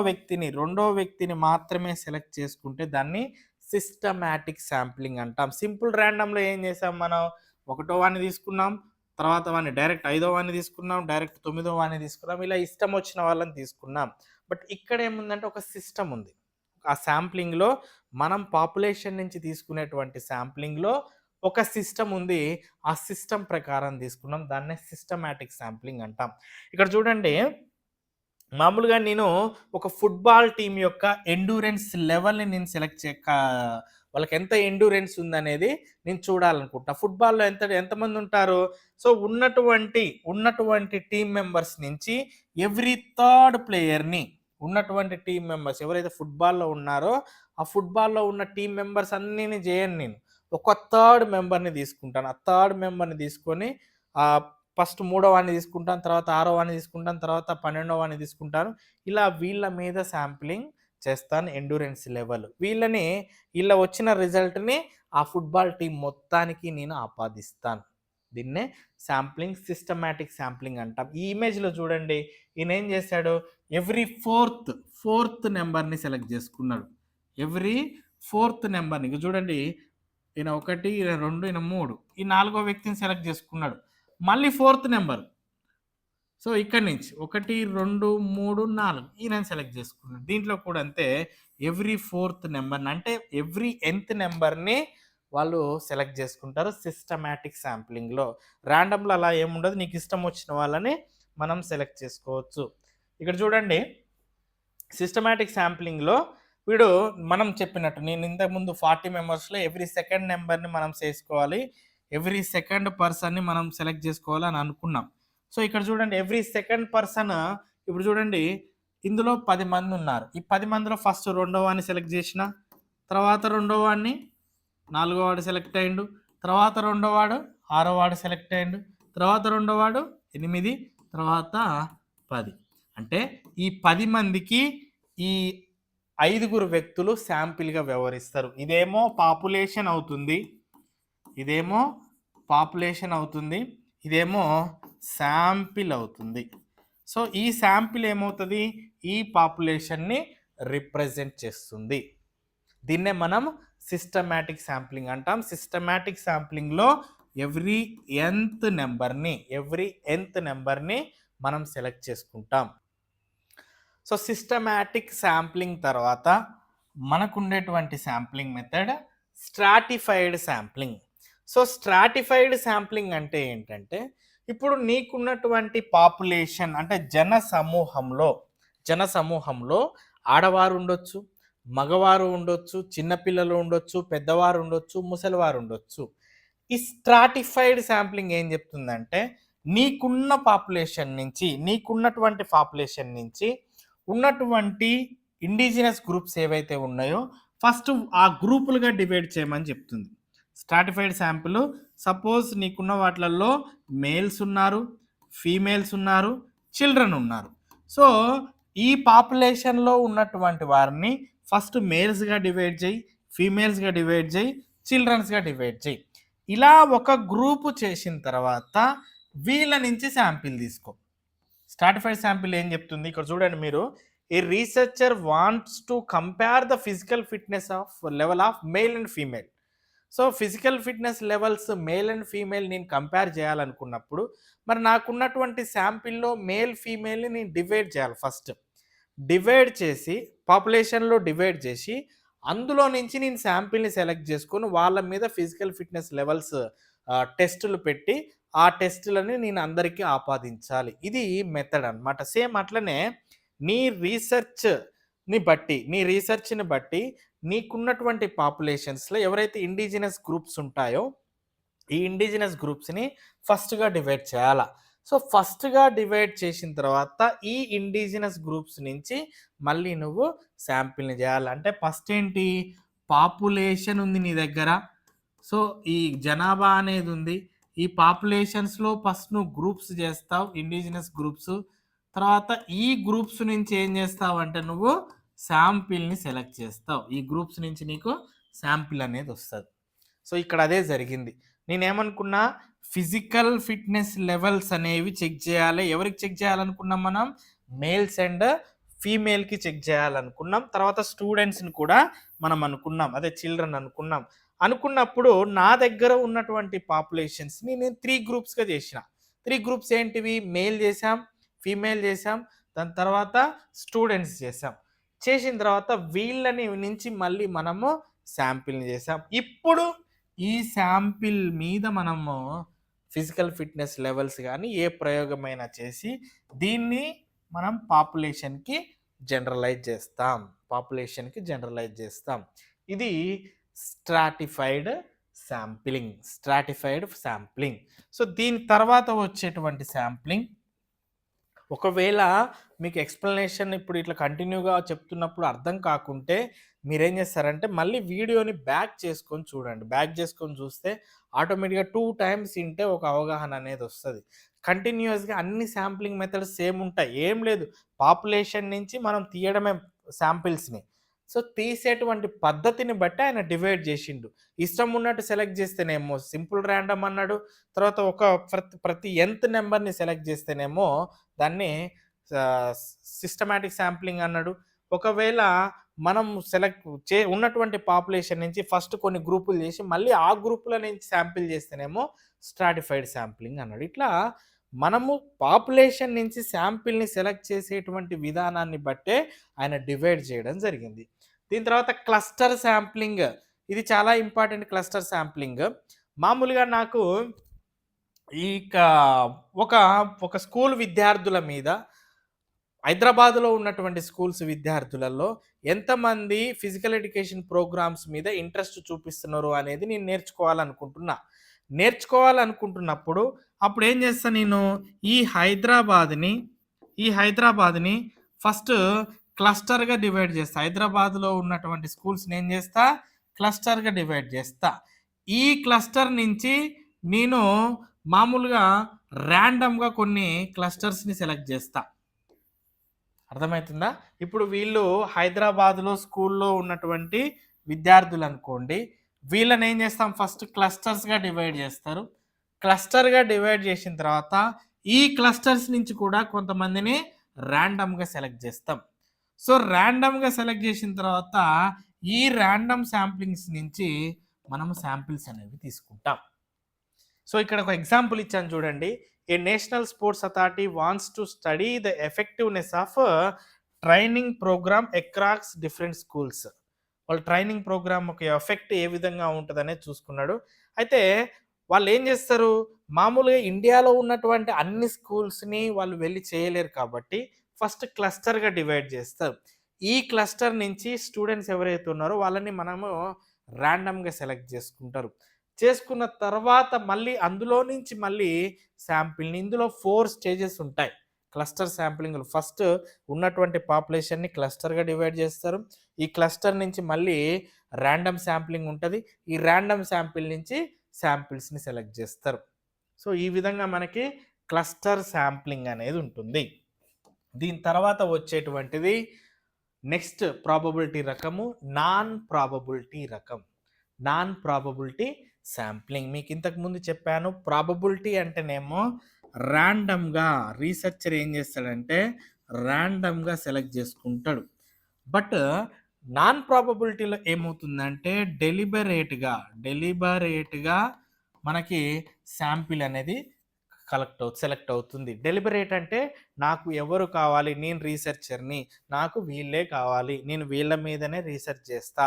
వ్యక్తిని మాత్రమే సెలెక్ట్ చేసుకుంటే దాన్ని సిస్టమాటిక్ శాంప్లింగ్ అంటాం. సింపుల్ ర్యాండమ్లో ఏం చేసాం మనం, 1వ వాడిని తీసుకున్నాం, తర్వాత వాడిని డైరెక్ట్ 5వ వాడిని తీసుకున్నాం, డైరెక్ట్ 9వ వాడిని తీసుకున్నాం, ఇలా ఇష్టం వచ్చిన వాళ్ళని తీసుకున్నాం. బట్ ఇక్కడ ఏముందంటే ఒక సిస్టమ్ ఉంది. ఆ శాంప్లింగ్లో మనం పాపులేషన్ నుంచి తీసుకునేటువంటి శాంప్లింగ్లో ఒక సిస్టమ్ ఉంది. ఆ సిస్టమ్ ప్రకారం తీసుకున్నాం, దాన్నే సిస్టమాటిక్ శాంప్లింగ్ అంటాం. ఇక్కడ చూడండి, మామూలుగా నేను ఒక ఫుట్బాల్ టీం యొక్క ఎండ్యూరెన్స్ లెవెల్ని నేను వాళ్ళకి ఎంత ఎండ్యూరెన్స్ ఉందనేది నేను చూడాలనుకుంటా. ఫుట్బాల్లో ఎంతమంది ఉంటారు, సో ఉన్నటువంటి టీం మెంబర్స్ నుంచి ఎవ్రీ థర్డ్ ప్లేయర్ని, ఉన్నటువంటి టీం మెంబర్స్ ఎవరైతే ఫుట్బాల్లో ఉన్నారో ఆ ఫుట్బాల్లో ఉన్న టీం మెంబర్స్ అన్నీ చేయను, నేను ఒక థర్డ్ మెంబర్ని తీసుకుంటాను. ఆ థర్డ్ మెంబర్ని తీసుకొని ఫస్ట్ 3వ వాడిని తీసుకుంటాను, తర్వాత 6వ వాడిని తీసుకుంటాను, తర్వాత 12వ వాడిని తీసుకుంటాను. ఇలా వీళ్ళ మీద శాంప్లింగ్ చేస్తాను, ఎండ్యూరెన్స్ లెవెల్. వీళ్ళ వచ్చిన రిజల్ట్ని ఆ ఫుట్బాల్ టీం మొత్తానికి నేను ఆపాదిస్తాను. దీన్నే శాంప్లింగ్, సిస్టమాటిక్ శాంప్లింగ్ అంటాం. ఈ ఇమేజ్లో చూడండి, ఈయన ఏం చేశాడు, ఎవ్రీ ఫోర్త్ నెంబర్ని సెలెక్ట్ చేసుకున్నాడు. ఎవ్రీ 4th నెంబర్ని చూడండి, ఈయన 1, ఈయన 2, ఈయన 3, ఈ 4వ వ్యక్తిని సెలెక్ట్ చేసుకున్నాడు. మళ్ళీ 4th నెంబర్, సో ఇక్కడి నుంచి 1, 2, 3, 4 ఈయన సెలెక్ట్ చేసుకున్నాడు. దీంట్లో కూడా అంతే, ఎవ్రీ 4th నెంబర్ని, అంటే ఎవ్రీ nth నెంబర్ని వాళ్ళు సెలెక్ట్ చేసుకుంటారు సిస్టమాటిక్ శాంప్లింగ్లో. ర్యాండమ్లో అలా ఏముండదు, నీకు ఇష్టం వచ్చిన వాళ్ళని మనం సెలెక్ట్ చేసుకోవచ్చు. ఇక్కడ చూడండి, సిస్టమాటిక్ శాంప్లింగ్లో వీడు మనం చెప్పినట్టు, నేను ఇంతకుముందు 40 మెంబర్స్లో ఎవ్రీ సెకండ్ నెంబర్ని మనం చేసుకోవాలి, ఎవ్రీ సెకండ్ పర్సన్ని మనం సెలెక్ట్ చేసుకోవాలి అని అనుకున్నాం. సో ఇక్కడ చూడండి, ఎవ్రీ సెకండ్ పర్సన్, ఇప్పుడు చూడండి ఇందులో 10 మంది ఉన్నారు. ఈ 10 మందిలో ఫస్ట్ 2వ వాడిని సెలెక్ట్ చేసిన, తర్వాత 2వ వాడిని, 4వ వాడు సెలెక్ట్ అయ్యిండు, తర్వాత 2వ వాడు, 6వ వాడు సెలెక్ట్ అయ్యిండు, తర్వాత 2వ వాడు 8, తర్వాత 10. అంటే ఈ 10 మందికి ఈ 5 వ్యక్తులు శాంపిల్గా వ్యవహరిస్తారు. ఇదేమో పాపులేషన్ అవుతుంది, ఇదేమో శాంపిల్ అవుతుంది. సో ఈ శాంపిల్ ఏమవుతుంది, ఈ పాపులేషన్ని రిప్రజెంట్ చేస్తుంది. దీన్నే మనం సిస్టమాటిక్ శాంప్లింగ్ అంటాం. సిస్టమాటిక్ శాంప్లింగ్లో ఎవ్రీ nth నెంబర్ని మనం సెలెక్ట్ చేసుకుంటాం. సో సిస్టమాటిక్ శాంప్లింగ్ తర్వాత మనకుండేటువంటి sampling method stratified sampling. So stratified sampling అంటే ఏంటంటే, ఇప్పుడు నీకున్నటువంటి పాపులేషన్ అంటే జన సమూహంలో ఆడవారు ఉండొచ్చు, మగవారు ఉండొచ్చు, చిన్నపిల్లలు ఉండొచ్చు, పెద్దవారు ఉండొచ్చు, ముసలివారు ఉండొచ్చు. ఈ స్ట్రాటిఫైడ్ శాంప్లింగ్ ఏం చెప్తుందంటే, నీకున్నటువంటి పాపులేషన్ నుంచి ఉన్నటువంటి ఇండిజినస్ గ్రూప్స్ ఏవైతే ఉన్నాయో ఫస్ట్ ఆ గ్రూపులుగా డివైడ్ చేయమని చెప్తుంది. స్ట్రాటిఫైడ్ శాంపుల్ సపోజ్ నీకున్న వాటిలలో మేల్స్ ఉన్నారు, ఫీమేల్స్ ఉన్నారు, చిల్డ్రన్ ఉన్నారు. సో ఈ పాపులేషన్లో ఉన్నటువంటి వారిని ఫస్ట్ మేల్స్గా డివైడ్ చేయి, ఫీమేల్స్గా డివైడ్ చేయి, చిల్డ్రన్స్గా డివైడ్ చేయి. ఇలా ఒక గ్రూపు చేసిన తర్వాత వీళ్ళ నుంచి శాంపిల్ తీసుకో. స్ట్రాటిఫైడ్ శాంపిల్ ఏం చెప్తుంది ఇక్కడ చూడండి మీరు, a researcher wants to compare the physical fitness of level of male and female. So physical fitness levels male and female నేను కంపేర్ చేయాలనుకున్నప్పుడు మరి నాకున్నటువంటి శాంపిల్లో మేల్ ఫీమేల్ని నేను డివైడ్ చేయాలి. ఫస్ట్ డివైడ్ చేసి పాపులేషన్లో డివైడ్ చేసి అందులో నుంచి నేను శాంపిల్ని సెలెక్ట్ చేసుకొని వాళ్ళ మీద ఫిజికల్ ఫిట్నెస్ లెవెల్స్ టెస్టులు పెట్టి ఆ టెస్టులని నేను అందరికీ ఆపాదించాలి. ఇది మెథడ్ అన్నమాట. సేమ్ అట్లనే నీ రీసెర్చ్ని బట్టి నీకున్నటువంటి పాపులేషన్స్లో ఎవరైతే ఇండిజినస్ గ్రూప్స్ ఉంటాయో ఈ ఇండిజినస్ గ్రూప్స్ని ఫస్ట్గా డివైడ్ చేయాలా. సో ఫస్ట్గా డివైడ్ చేసిన తర్వాత ఈ ఇండిజినస్ గ్రూప్స్ నుంచి మళ్ళీ నువ్వు శాంపిల్ని చేయాలి. అంటే ఫస్ట్ ఏంటి, పాపులేషన్ ఉంది నీ దగ్గర. సో ఈ జనాభా అనేది ఉంది, ఈ పాపులేషన్స్లో ఫస్ట్ నువ్వు గ్రూప్స్ చేస్తావు, ఇండిజినస్ గ్రూప్స్. తర్వాత ఈ గ్రూప్స్ నుంచి ఏం చేస్తావు అంటే నువ్వు శాంపిల్ని సెలెక్ట్ చేస్తావు. ఈ గ్రూప్స్ నుంచి నీకు శాంపిల్ అనేది వస్తుంది. సో ఇక్కడ అదే జరిగింది. నేనేమనుకున్నా, ఫిజికల్ ఫిట్నెస్ లెవెల్స్ అనేవి చెక్ చేయాలి. ఎవరికి చెక్ చేయాలనుకున్నాం మనం, మేల్స్ అండ్ ఫీమేల్కి చెక్ చేయాలనుకున్నాం. తర్వాత స్టూడెంట్స్ని కూడా మనం అనుకున్నాం, అదే చిల్డ్రన్ అనుకున్నప్పుడు నా దగ్గర ఉన్నటువంటి పాపులేషన్స్ని నేను 3 గ్రూప్స్గా చేసిన. 3 గ్రూప్స్ ఏంటివి, మేల్ చేసాం, ఫీమేల్ చేసాం, దాని తర్వాత స్టూడెంట్స్ చేసిన తర్వాత వీళ్ళని నుంచి మళ్ళీ మనము శాంపిల్ని చేసాం. ఇప్పుడు ఈ శాంపిల్ మీద మనము ఫిజికల్ ఫిట్నెస్ లెవెల్స్ కానీ ఏ ప్రయోగమైనా చేసి దీన్ని మనం పాపులేషన్కి జనరలైజ్ చేస్తాం. ఇది స్ట్రాటిఫైడ్ శాంప్లింగ్. సో దీని తర్వాత వచ్చేటువంటి శాంప్లింగ్, ఒకవేళ మీకు ఎక్స్ప్లెనేషన్ ఇప్పుడు ఇట్లా కంటిన్యూగా చెప్తున్నప్పుడు అర్థం కాకుంటే మీరేం చేస్తారంటే మళ్ళీ వీడియోని బ్యాక్ చేసుకొని చూడండి. బ్యాక్ చేసుకొని చూస్తే ఆటోమేటిక్గా 2 టైమ్స్ వింటే ఒక అవగాహన అనేది వస్తుంది. కంటిన్యూస్గా అన్ని శాంప్లింగ్ మెథడ్స్ సేమ్ ఉంటాయి, ఏం లేదు. పాపులేషన్ నుంచి మనం తీయడమే శాంపిల్స్ని. సో తీసేటువంటి పద్ధతిని బట్టి ఆయన డివైడ్ చేసిండు. ఇష్టం ఉన్నట్టు సెలెక్ట్ చేస్తేనేమో సింపుల్ ర్యాండమ్ అన్నాడు. తర్వాత ప్రతి nth నెంబర్ని సెలెక్ట్ చేస్తేనేమో దాన్ని సిస్టమాటిక్ శాంప్లింగ్ అన్నాడు. ఒకవేళ మనం ఉన్నటువంటి పాపులేషన్ నుంచి ఫస్ట్ కొన్ని గ్రూపులు చేసి మళ్ళీ ఆ గ్రూపుల నుంచి శాంపిల్ చేస్తేనేమో స్ట్రాటిఫైడ్ శాంప్లింగ్ అన్నాడు. ఇట్లా మనము పాపులేషన్ నుంచి శాంపిల్ని సెలెక్ట్ చేసేటువంటి విధానాన్ని బట్టే ఆయన డివైడ్ చేయడం జరిగింది. దీని తర్వాత క్లస్టర్ శాంప్లింగ్, ఇది చాలా ఇంపార్టెంట్. క్లస్టర్ శాంప్లింగ్ మామూలుగా నాకు ఒక స్కూల్ విద్యార్థుల మీద, హైదరాబాద్లో ఉన్నటువంటి స్కూల్స్ విద్యార్థులలో ఎంతమంది ఫిజికల్ ఎడ్యుకేషన్ ప్రోగ్రామ్స్ మీద ఇంట్రెస్ట్ చూపిస్తున్నారు అనేది నేను నేర్చుకోవాలనుకుంటున్నప్పుడు అప్పుడు ఏం చేస్తాను, నేను ఈ హైదరాబాద్ని ఫస్ట్ క్లస్టర్గా డివైడ్ చేస్తా. హైదరాబాద్లో ఉన్నటువంటి స్కూల్స్ని ఏం చేస్తా, క్లస్టర్గా డివైడ్ చేస్తా. ఈ క్లస్టర్ నుంచి నేను మామూలుగా ర్యాండమ్గా కొన్ని క్లస్టర్స్ని సెలెక్ట్ చేస్తా. అర్థమవుతుందా? ఇప్పుడు వీళ్ళు హైదరాబాద్లో స్కూల్లో ఉన్నటువంటి విద్యార్థులు అనుకోండి, వీళ్ళని ఏం చేస్తాం, ఫస్ట్ క్లస్టర్స్గా డివైడ్ చేస్తారు. క్లస్టర్గా డివైడ్ చేసిన తర్వాత ఈ క్లస్టర్స్ నుంచి కూడా కొంతమందిని ర్యాండమ్గా సెలెక్ట్ చేస్తాం. సో ర్యాండమ్గా సెలెక్ట్ చేసిన తర్వాత ఈ ర్యాండమ్ శాంప్లింగ్స్ నుంచి మనము శాంపిల్స్ అనేవి తీసుకుంటాం. సో ఇక్కడ ఒక ఎగ్జాంపుల్ ఇచ్చాను చూడండి. A national sports authority wants to study the effectiveness of training program across different schools. వాళ్ళ ట్రైనింగ్ ప్రోగ్రామ్ ఒక ఎఫెక్ట్ ఏ విధంగా ఉంటదనేది చూసుకున్నాడు. అయితే వాళ్ళేం జేస్తారు, మామూలుగా ఇండియాలో ఉన్నటువంటి అన్ని స్కూల్స్‌ని వాళ్ళు వెళ్లి చేయలేరు కాబట్టి, ఫస్ట్ క్లస్టర్‌గా డివైడ్ జేస్తారు. ఈ క్లస్టర్ నుంచి స్టూడెంట్స్ ఎవరైతే ఉన్నారో వాళ్ళని మనము రాండమ్‌గా సెలెక్ట్ జేసుకుంటారు. చేసుకున్న తర్వాత మళ్ళీ అందులో నుంచి మళ్ళీ శాంపిల్‌ని ఇందులో 4 స్టేజెస్ ఉంటాయి. క్లస్టర్ శాంప్లింగ్‌లో ఫస్ట్ ఉన్నటువంటి పాపులేషన్‌ని క్లస్టర్‌గా డివైడ్ జేస్తారు. ఈ క్లస్టర్ నుంచి మళ్ళీ రాండమ్ శాంప్లింగ్ ఉంటది. ఈ రాండమ్ శాంపిల్ నుంచి శాంపిల్స్‌ని సెలెక్ట్ జేస్తారు. సో, ఈ విధంగా మనకి క్లస్టర్ శాంప్లింగ్ అనేది ఉంటుంది. దీని తర్వాత వచ్చేటువంటిది నెక్స్ట్ ప్రాబబిలిటీ రకము నాన్ ప్రాబబిలిటీ రకం. Non probability sampling. మీకు ఇంతకు ముందు చెప్పాను ప్రాబబిలిటీ అంటేనేమో ర్యాండమ్‌గా రీసెర్చర్ ఏం చేస్తాడంటే ర్యాండమ్‌గా సెలెక్ట్ చేసుకుంటాడు. బట్ నాన్ ప్రాబబిలిటీలో ఏమవుతుందంటే డెలిబరేట్‌గా మనకి శాంపిల్ అనేది సెలెక్ట్ అవుతుంది. డెలిబరేట్ అంటే నాకు ఎవరు కావాలి? నేను రీసెర్చర్‌ని. నాకు వీళ్ళే కావాలి. నేను వీళ్ళ మీదనే రీసెర్చ్ చేస్తా.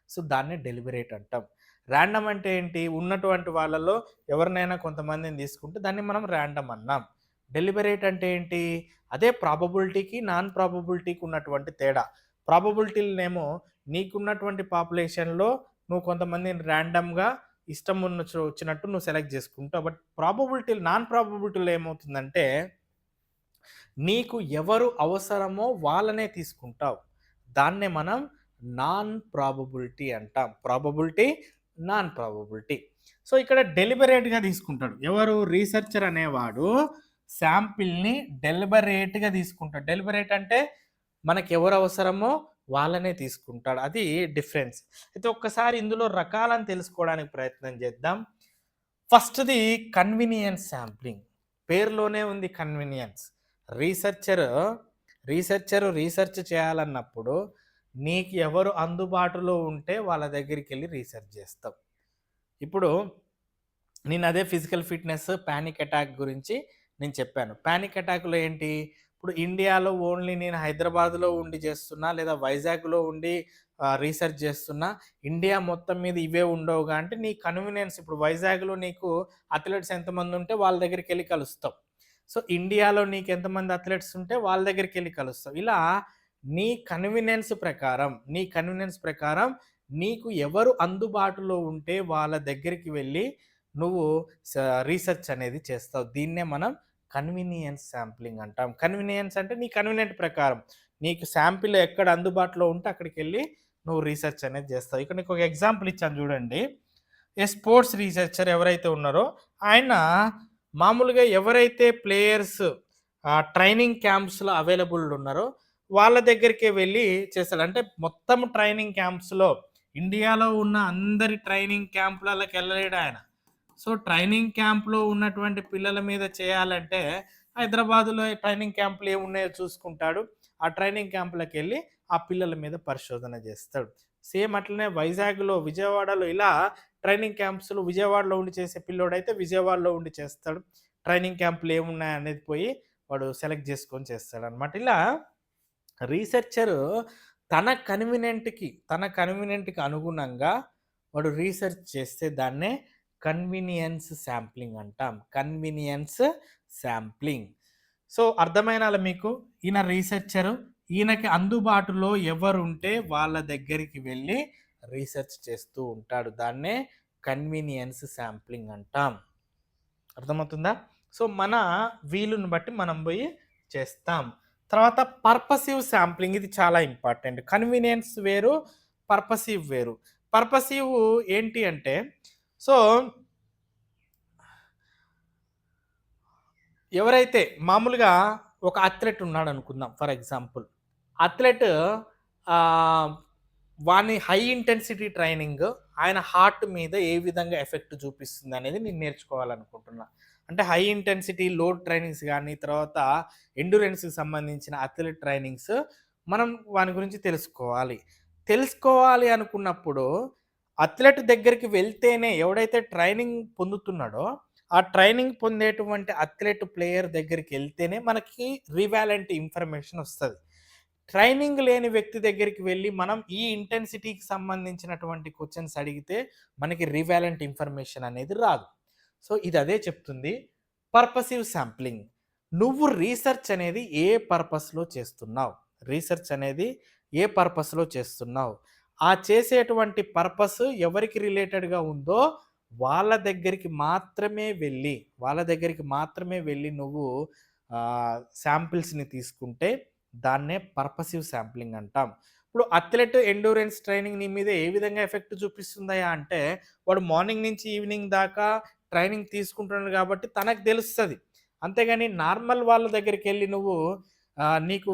సో, దాన్నే డెలిబరేట్ అంటాం. రాండమ్ అంటే ఏంటి? ఉన్నటువంటి వాళ్ళలో ఎవరినైనా కొంతమందిని తీసుకుంటే దాన్ని మనం రాండమ్ అన్నాం. డెలిబరేట్ అంటే ఏంటి? అదే ప్రాబబిలిటీకి, నాన్ ప్రాబబిలిటీకి ఉన్నటువంటి తేడా. ప్రాబబిలిటీలనేమో నీకున్నటువంటి పాపులేషన్‌లో నువ్వు కొంతమందిని రాండమ్‌గా ఇష్టం వచ్చినట్టు నువ్వు సెలెక్ట్ చేసుకుంటావు. బట్ నాన్ ప్రాబబిలిటీలో ఏమవుతుందంటే నీకు ఎవరు అవసరమో వాళ్ళనే తీసుకుంటావు. దాన్నే మనం నాన్ ప్రాబబిలిటీ అంటాం. Probability, non probability. సో, ఇక్కడ డెలిబరేట్‌గా తీసుకుంటాడు. ఎవరు? రీసెర్చర్ అనేవాడు శాంపిల్‌ని డెలిబరేట్‌గా తీసుకుంటాడు. డెలిబరేట్ అంటే మనకెవరు అవసరమో వాళ్ళనే తీసుకుంటాడు. అది డిఫరెన్స్. అయితే ఒక్కసారి ఇందులో రకాలను తెలుసుకోవడానికి ప్రయత్నం చేద్దాం. ఫస్ట్‌ది కన్వీనియన్స్ శాంప్లింగ్. పేరులోనే ఉంది కన్వీనియన్స్. రీసెర్చరు, రీసెర్చ్ చేయాలన్నప్పుడు నీకు ఎవరు అందుబాటులో ఉంటే వాళ్ళ దగ్గరికెళ్ళి రీసెర్చ్ చేస్తావు. ఇప్పుడు నేను అదే ఫిజికల్ ఫిట్‌నెస్, పానిక్ అటాక్ గురించి నేను చెప్పాను. పానిక్ అటాక్‌లో ఏంటి? ఇప్పుడు ఇండియాలో ఓన్లీ నేను హైదరాబాద్‌లో ఉండి చేస్తున్నా, లేదా వైజాగ్‌లో ఉండి రీసెర్చ్ చేస్తున్నా. ఇండియా మొత్తం మీద ఇవే ఉండవుగా అంటే నీ కన్వీనియన్స్ ఇప్పుడు వైజాగ్‌లో నీకు అథ్లెట్స్ ఎంతమంది ఉంటే వాళ్ళ దగ్గరికెళ్ళి కలుస్తావు. సో, ఇండియాలో నీకు ఎంతమంది అథ్లెట్స్ ఉంటే వాళ్ళ దగ్గరికెళ్ళి కలుస్తావు. ఇలా నీ కన్వీనియన్స్ ప్రకారం నీకు ఎవరు అందుబాటులో ఉంటే వాళ్ళ దగ్గరికి వెళ్ళి నువ్వు రీసెర్చ్ అనేది చేస్తావు. దీన్నే మనం కన్వీనియన్స్ శాంప్లింగ్ అంటాం. కన్వీనియన్స్ అంటే నీ కన్వీనియంట్ ప్రకారం. నీకు శాంపిల్ ఎక్కడ అందుబాటులో ఉంటే అక్కడికెళ్ళి నువ్వు రీసెర్చ్ అనేది చేస్తావు. ఇక్కడ నీకు ఒక ఎగ్జాంపుల్ ఇచ్చాను చూడండి. స్పోర్ట్స్ రీసెర్చర్ ఎవరైతే ఉన్నారో ఆయన మామూలుగా ఎవరైతే ప్లేయర్స్ ట్రైనింగ్ క్యాంప్స్‌లో అవైలబుల్ ఉన్నారో వాళ్ళ దగ్గరికే వెళ్ళి చేస్తాడు. అంటే మొత్తం ట్రైనింగ్ క్యాంప్స్‌లో ఇండియాలో ఉన్న అందరి ట్రైనింగ్ క్యాంపులలోకెళ్ళలేడు ఆయన. సో, ట్రైనింగ్ క్యాంప్‌లో ఉన్నటువంటి పిల్లల మీద చేయాలంటే హైదరాబాద్‌లో ట్రైనింగ్ క్యాంపులు ఏమున్నాయో చూసుకుంటాడు. ఆ ట్రైనింగ్ క్యాంపులకెళ్ళి ఆ పిల్లల మీద పరిశోధన చేస్తాడు. సేమ్ అట్లనే వైజాగ్‌లో, విజయవాడలో ఇలా ట్రైనింగ్ క్యాంప్స్‌లో విజయవాడలో ఉండి చేసే పిల్లోడైతే విజయవాడలో ఉండి చేస్తాడు. ట్రైనింగ్ క్యాంపులు ఏమున్నాయనేది పోయి వాడు సెలెక్ట్ చేసుకొని చేస్తాడనమాట. ఇలా రీసెర్చరు తన కన్వీనియంట్‌కి అనుగుణంగా వాడు రీసెర్చ్ చేస్తే దాన్నే కన్వీనియన్స్ శాంప్లింగ్ అంటాం. Convenience sampling. సో, అర్థమైనాలా మీకు? ఈయన రీసెర్చరు. ఈయనకి అందుబాటులో ఎవరుంటే వాళ్ళ దగ్గరికి వెళ్ళి రీసెర్చ్ చేస్తూ ఉంటాడు. దాన్నే కన్వీనియన్స్ శాంప్లింగ్ అంటాం. అర్థమవుతుందా? సో, మన వీలుని బట్టి మనం పోయి చేస్తాం. తర్వాత పర్పసివ్ శాంప్లింగ్ ఇది చాలా ఇంపార్టెంట్. కన్వీనియన్స్ వేరు, పర్పసివ్ వేరు. పర్పసివ్ ఏంటి అంటే సో, ఎవరైతే మామూలుగా ఒక అథ్లెట్ ఉన్నాడనుకుందాం ఫర్ ఎగ్జాంపుల్. అథ్లెట్ ఆహ్, వాని హై ఇంటెన్సిటీ ట్రైనింగ్ ఆయన హార్ట్ మీద ఏ విధంగా ఎఫెక్ట్ చూపిస్తుందనేది నేను నేర్చుకోవాలనుకుంటున్నా. అంటే హై ఇంటెన్సిటీ లోడ్ ట్రైనింగ్స్ గానీ, తర్వాత ఎండ్యూరెన్స్‌కి సంబంధించిన అథ్లెట్ ట్రైనింగ్స్ మనం వాని గురించి తెలుసుకోవాలి. తెలుసుకోవాలి అనుకున్నప్పుడు అథ్లెట్ దగ్గరికి వెళ్తేనే ఎవడైతే ట్రైనింగ్ పొందుతున్నాడో, ఆ ట్రైనింగ్ పొందేటువంటి అథ్లెట్ ప్లేయర్ దగ్గరికెళ్తేనే మనకి రివాలెంట్ ఇన్ఫర్మేషన్ ఒస్తది. ట్రైనింగ్ లేని వ్యక్తి దగ్గరికి వెళ్ళి మనం ఈ ఇంటెన్సిటీకి సంబంధించినటువంటి క్వెషన్స్ అడిగితే మనకి రివాలెంట్ ఇన్ఫర్మేషన్ అనేది రాదు. సో ఇది అదే చెప్తుంది పర్పసివ్ శాంప్లింగ్. నువ్వు రీసెర్చ్ అనేది ఏ పర్పస్‌లో చేస్తున్నావు? రీసెర్చ్ అనేది ఏ పర్పస్‌లో చేస్తున్నావు? ఆ చేసేటువంటి పర్పస్ ఎవరికి రిలేటెడ్‌గా ఉందో వాళ్ళ దగ్గరికి మాత్రమే వెళ్ళి నువ్వు శాంపిల్స్‌ని తీసుకుంటే దాన్నే పర్పసివ్ శాంప్లింగ్ అంటాం. ఇప్పుడు అథ్లెట్ ఎండ్యూరెన్స్ ట్రైనింగ్ నీ మీద ఏ విధంగా ఎఫెక్ట్ చూపిస్తుందయ్యా అంటే, వాడు మార్నింగ్ నుంచి ఈవినింగ్ దాకా ట్రైనింగ్ తీసుకుంటున్నాడు కాబట్టి తనకు తెలుస్తది. అంతేగాని నార్మల్ వాళ్ళ దగ్గరికెళ్ళి నువ్వు నీకు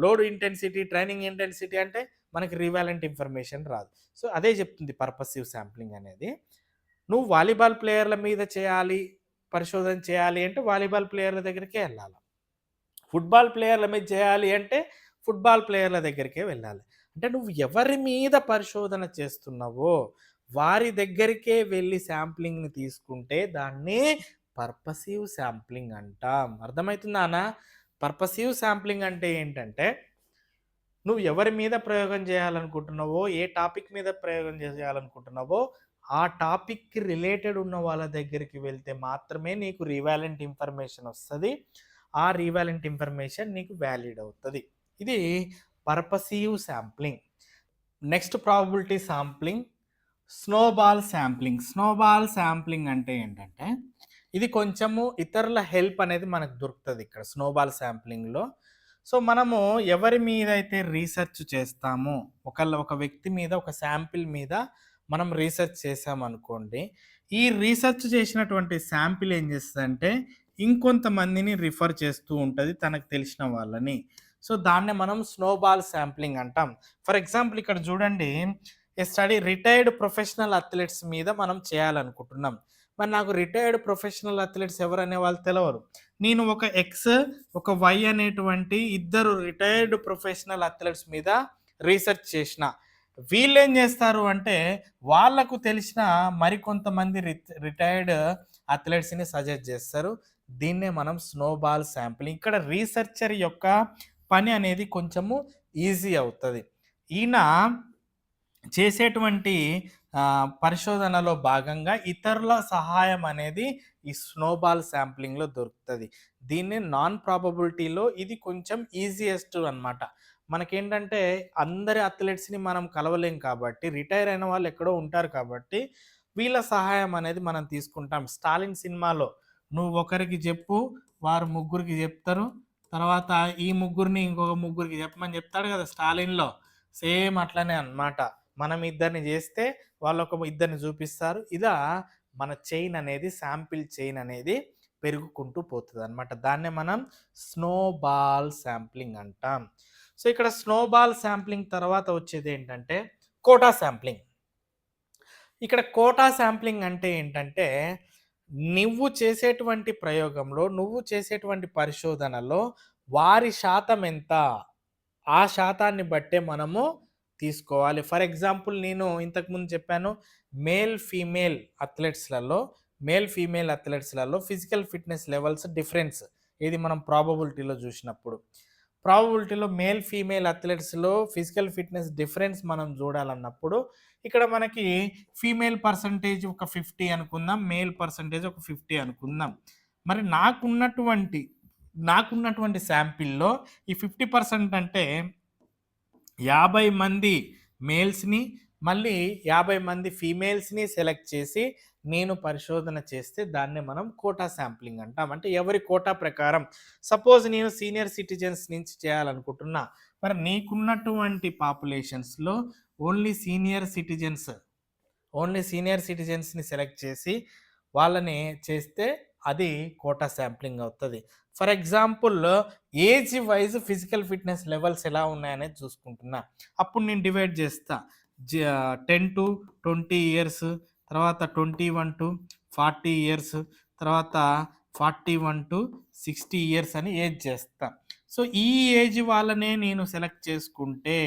లోడ్ ఇంటెన్సిటీ, ట్రైనింగ్ ఇంటెన్సిటీ అంటే మనకి రివాలెంట్ ఇన్ఫర్మేషన్ రాదు. సో అదే చెప్తుంది పర్పసివ్ శాంప్లింగ్ అనేది. నువ్వు వాలీబాల్ ప్లేయర్ల మీద పరిశోధన చేయాలి అంటే వాలీబాల్ ప్లేయర్ల దగ్గరికే ఎళ్ళాల. ఫుట్బాల్ ప్లేయర్ల మీద చేయాలి అంటే ఫుట్బాల్ ప్లేయర్ల దగ్గరికే వెళ్ళాలి. అంటే నువ్వు ఎవరి మీద పరిశోధన చేస్తున్నావో వారి దగ్గరికే వెళ్ళి శాంప్లింగ్‌ని తీసుకుంటే దాన్ని పర్పసివ్ శాంప్లింగ్ అంటాం. అర్థమైతుందా అన్న? పర్పసివ్ శాంప్లింగ్ అంటే ఏంటంటే, నువ్వు ఎవరి మీద ప్రయోగం చేయాలనుకుంటున్నావో, ఏ టాపిక్ మీద ప్రయోగం చేయాలనుకుంటున్నావో, ఆ టాపిక్‌కి రిలేటెడ్ ఉన్న వాళ్ళ దగ్గరికి వెళ్తే మాత్రమే నీకు రివాలెంట్ ఇన్ఫర్మేషన్ వస్తది. ఆ రివాలెంట్ ఇన్ఫర్మేషన్ నీకు వాలిడ్ అవుతది. ఇది purposive sampling. Next probability sampling, snowball sampling. Snowball sampling అంటే ఏంటంటే, ఇది కొంచెము ఇతరుల హెల్ప్ అనేది మనకు దొరుకుతది ఇక్కడ స్నోబాల్ శాంప్లింగ్‌లో. సో, మనము ఎవరి మీద అయితే రీసెర్చ్ చేస్తామో, ఒక వ్యక్తి మీద, ఒక శాంపిల్ మీద మనం రీసెర్చ్ చేశామనుకోండి, ఈ రీసెర్చ్ చేసినటువంటి శాంపిల్ ఏం చేస్తదంటే, ఇంకొంతమందిని రిఫర్ చేస్తూ ఉంటది తనకు తెలిసిన వాళ్ళని. సో, దాన్నే మనం స్నోబాల్ శాంప్లింగ్ అంటాం. ఫర్ ఎగ్జాంపుల్ ఇక్కడ చూడండి, రిటైర్డ్ ప్రొఫెషనల్ అథ్లెట్స్ మీద మనం చేయాలనుకుంటున్నాం. మరి నాకు రిటైర్డ్ ప్రొఫెషనల్ అథ్లెట్స్ ఎవరనే వాళ్ళు తెలవరు. నేను ఒక ఎక్స్, ఒక వై అనేటువంటి ఇద్దరు రిటైర్డ్ ప్రొఫెషనల్ అథ్లెట్స్ మీద రీసెర్చ్ చేసిన. వీళ్ళేం చేస్తారు అంటే, వాళ్ళకు తెలిసిన మరికొంతమంది రిటైర్డ్ అథ్లెట్స్‌ని సజెస్ట్ చేస్తారు. దీన్నే మనం స్నోబాల్ శాంప్లింగ్. ఇక్కడ రీసెర్చర్ యొక్క పని అనేది కొంచెము ఈజీ అవుతది. ఈయన చేసేటువంటి పరిశోధనలో భాగంగా ఇతరుల సహాయం అనేది ఈ స్నోబాల్ శాంప్లింగ్‌లో దొరుకుతది. దీన్ని నాన్ ప్రాబబిలిటీలో ఇది కొంచెం ఈజియెస్ట్ అన్నమాట. మనకేంటంటే అందరి అథ్లెట్స్‌ని మనం కలవలేం కాబట్టి, రిటైర్ అయిన వాళ్ళు ఎక్కడో ఉంటారు కాబట్టి, వీళ్ళ సహాయం అనేది మనం తీసుకుంటాం. 'స్టాలిన్' సినిమాలో నువ్వు ఒకరికి చెప్పు, వారు ముగ్గురికి చెప్తారు. తర్వాత ఈ ముగ్గురిని ఇంకొక ముగ్గురికి చెప్పమని చెప్తాడు కదా 'స్టాలిన్‌లో'. సేమ్ అట్లనే అన్నమాట. మనం ఇద్దరిని చేస్తే వాళ్ళొక ఇద్దరిని చూపిస్తారు. మన చైన్ అనేది, శాంపిల్ చైన్ అనేది పెరుగుకుంటూ పోతదనమాట. దాన్నే మనం స్నోబాల్ శాంప్లింగ్ అంటాం. సో, ఇక్కడ స్నోబాల్ శాంప్లింగ్ తర్వాత వచ్చేదేంటంటే కోటా శాంప్లింగ్. ఇక్కడ కోటా శాంప్లింగ్ అంటే ఏంటంటే, నువ్వు చేసేటువంటి ప్రయోగంలో, నువ్వు చేసేటువంటి పరిశోధనలో వారి శాతం ఎంత? ఆ శాతాన్ని బట్టే మనము తీసుకోవాలి. ఫర్ ఎగ్జాంపుల్ నేను ఇంతకుముందు చెప్పాను మేల్, ఫీమేల్ అథ్లెట్స్‌లలో ఫిజికల్ ఫిట్‌నెస్ లెవెల్స్ డిఫరెన్స్. ఇది మనం ప్రాబబిలిటీలో చూసినప్పుడు. ప్రాబబిలిటీలో ఫీమేల్ అథ్లెట్స్‌లో ఫిజికల్ ఫిట్‌నెస్ డిఫరెన్స్ మనం చూడాలన్నప్పుడు ఇక్కడ మనకి ఫీమేల్ పర్సెంటేజ్ ఒక 50 అనుకుందాం. మేల్ పర్సెంటేజ్ ఒక 50 అనుకుందాం. మరి నాకున్నటువంటి శాంపిల్‌లో ఈ 50% అంటే 50 మంది మేల్స్‌ని, మళ్ళీ 50 మంది ఫీమేల్స్‌ని సెలెక్ట్ చేసి నేను పరిశోధన చేస్తే దాన్నే మనం కోటా శాంప్లింగ్ అంటాం. అంటే ఎవరి కోటా ప్రకారం. సపోజ్ నేను సీనియర్ సిటిజన్స్ నుంచి చేయాలనుకుంటున్నా. మరి నీకున్నటువంటి పాపులేషన్స్‌లో ఓన్లీ సీనియర్ సిటిజన్స్‌ని సెలెక్ట్ చేసి వాళ్ళని చేస్తే అది కోటా శాంప్లింగ్ అవుతది. For example age wise physical fitness levels ఎలా ఉన్నాయనేది చూసుకుంటున్నా. అప్పుడు నేను డివైడ్ చేస్తా. 10-20 ఇయర్స్, తర్వాత 21-40 ఇయర్స్, తర్వాత 41-60 ఇయర్స్ అని ఏజ్ చేస్తా. సో, ఈ ఏజ్ వాళ్ళనే నేను సెలెక్ట్ చేసుకుంటే,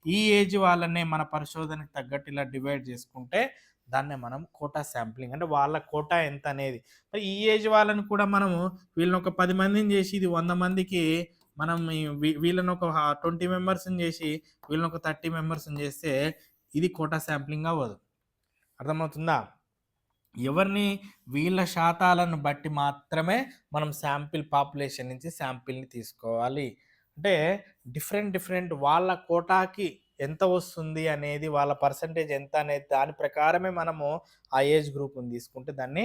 ఈ ఏజ్ వాళ్ళనే మన పరిశోధనకు తగ్గట్టు ఇలా డివైడ్ చేసుకుంటే దాన్నే మనం కోటా శాంప్లింగ్ అంటే వాళ్ళ కోటా ఎంత అనేది. మరి ఈ ఏజ్ వాళ్ళని కూడా మనము వీళ్ళని ఒక 10 మందిని చేసి ఇది 100 మందికి మనం వీళ్ళని ఒక 20 మెంబర్స్ని చేసి వీళ్ళని ఒక 30 మెంబర్స్ని చేస్తే ఇది కోటా శాంప్లింగ్ అవ్వదు. అర్థమవుతుందా? ఎవరిని వీళ్ళ శాతాలను బట్టి మాత్రమే మనం శాంపిల్ పాపులేషన్ నుంచి శాంపిల్ని తీసుకోవాలి. అంటే డిఫరెంట్ వాళ్ళ కోటాకి ఎంత వస్తుంది అనేది, వాళ్ళ పర్సంటేజ్ ఎంత అనేది దాని ప్రకారమే మనము ఆ ఏజ్ గ్రూప్ని తీసుకుంటే దాన్ని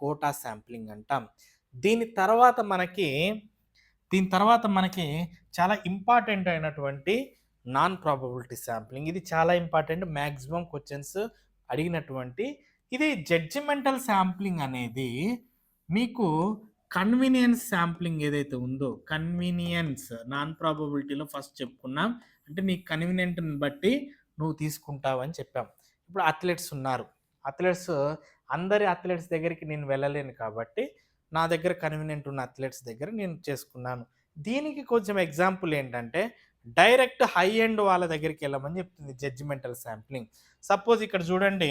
కోటా శాంప్లింగ్ అంటాం. దీని తర్వాత మనకి చాలా ఇంపార్టెంట్ అయినటువంటి నాన్ ప్రాబబిలిటీ శాంప్లింగ్. ఇది చాలా ఇంపార్టెంట్, మ్యాక్సిమం క్వశ్చన్స్ అడిగినటువంటి. ఇది జడ్జిమెంటల్ శాంప్లింగ్ అనేది మీకు కన్వీనియన్స్ శాంప్లింగ్ ఏదైతే ఉందో, కన్వీనియన్స్ నాన్ ప్రాబబిలిటీలో ఫస్ట్ చెప్పుకున్నాం. అంటే నీ కన్వీనియంట్ని బట్టి నువ్వు తీసుకుంటావు అని చెప్పాం. ఇప్పుడు అథ్లెట్స్ ఉన్నారు. అందరి అథ్లెట్స్ దగ్గరికి నేను వెళ్ళలేను కాబట్టి నా దగ్గర కన్వీనియంట్ ఉన్న అథ్లెట్స్ దగ్గర నేను చేసుకున్నాను. దీనికి కొంచెం ఎగ్జాంపుల్ ఏంటంటే డైరెక్ట్ హై ఎండ్ వాళ్ళ దగ్గరికి వెళ్ళమని చెప్తుంది జడ్జిమెంటల్ శాంప్లింగ్. సపోజ్ ఇక్కడ చూడండి,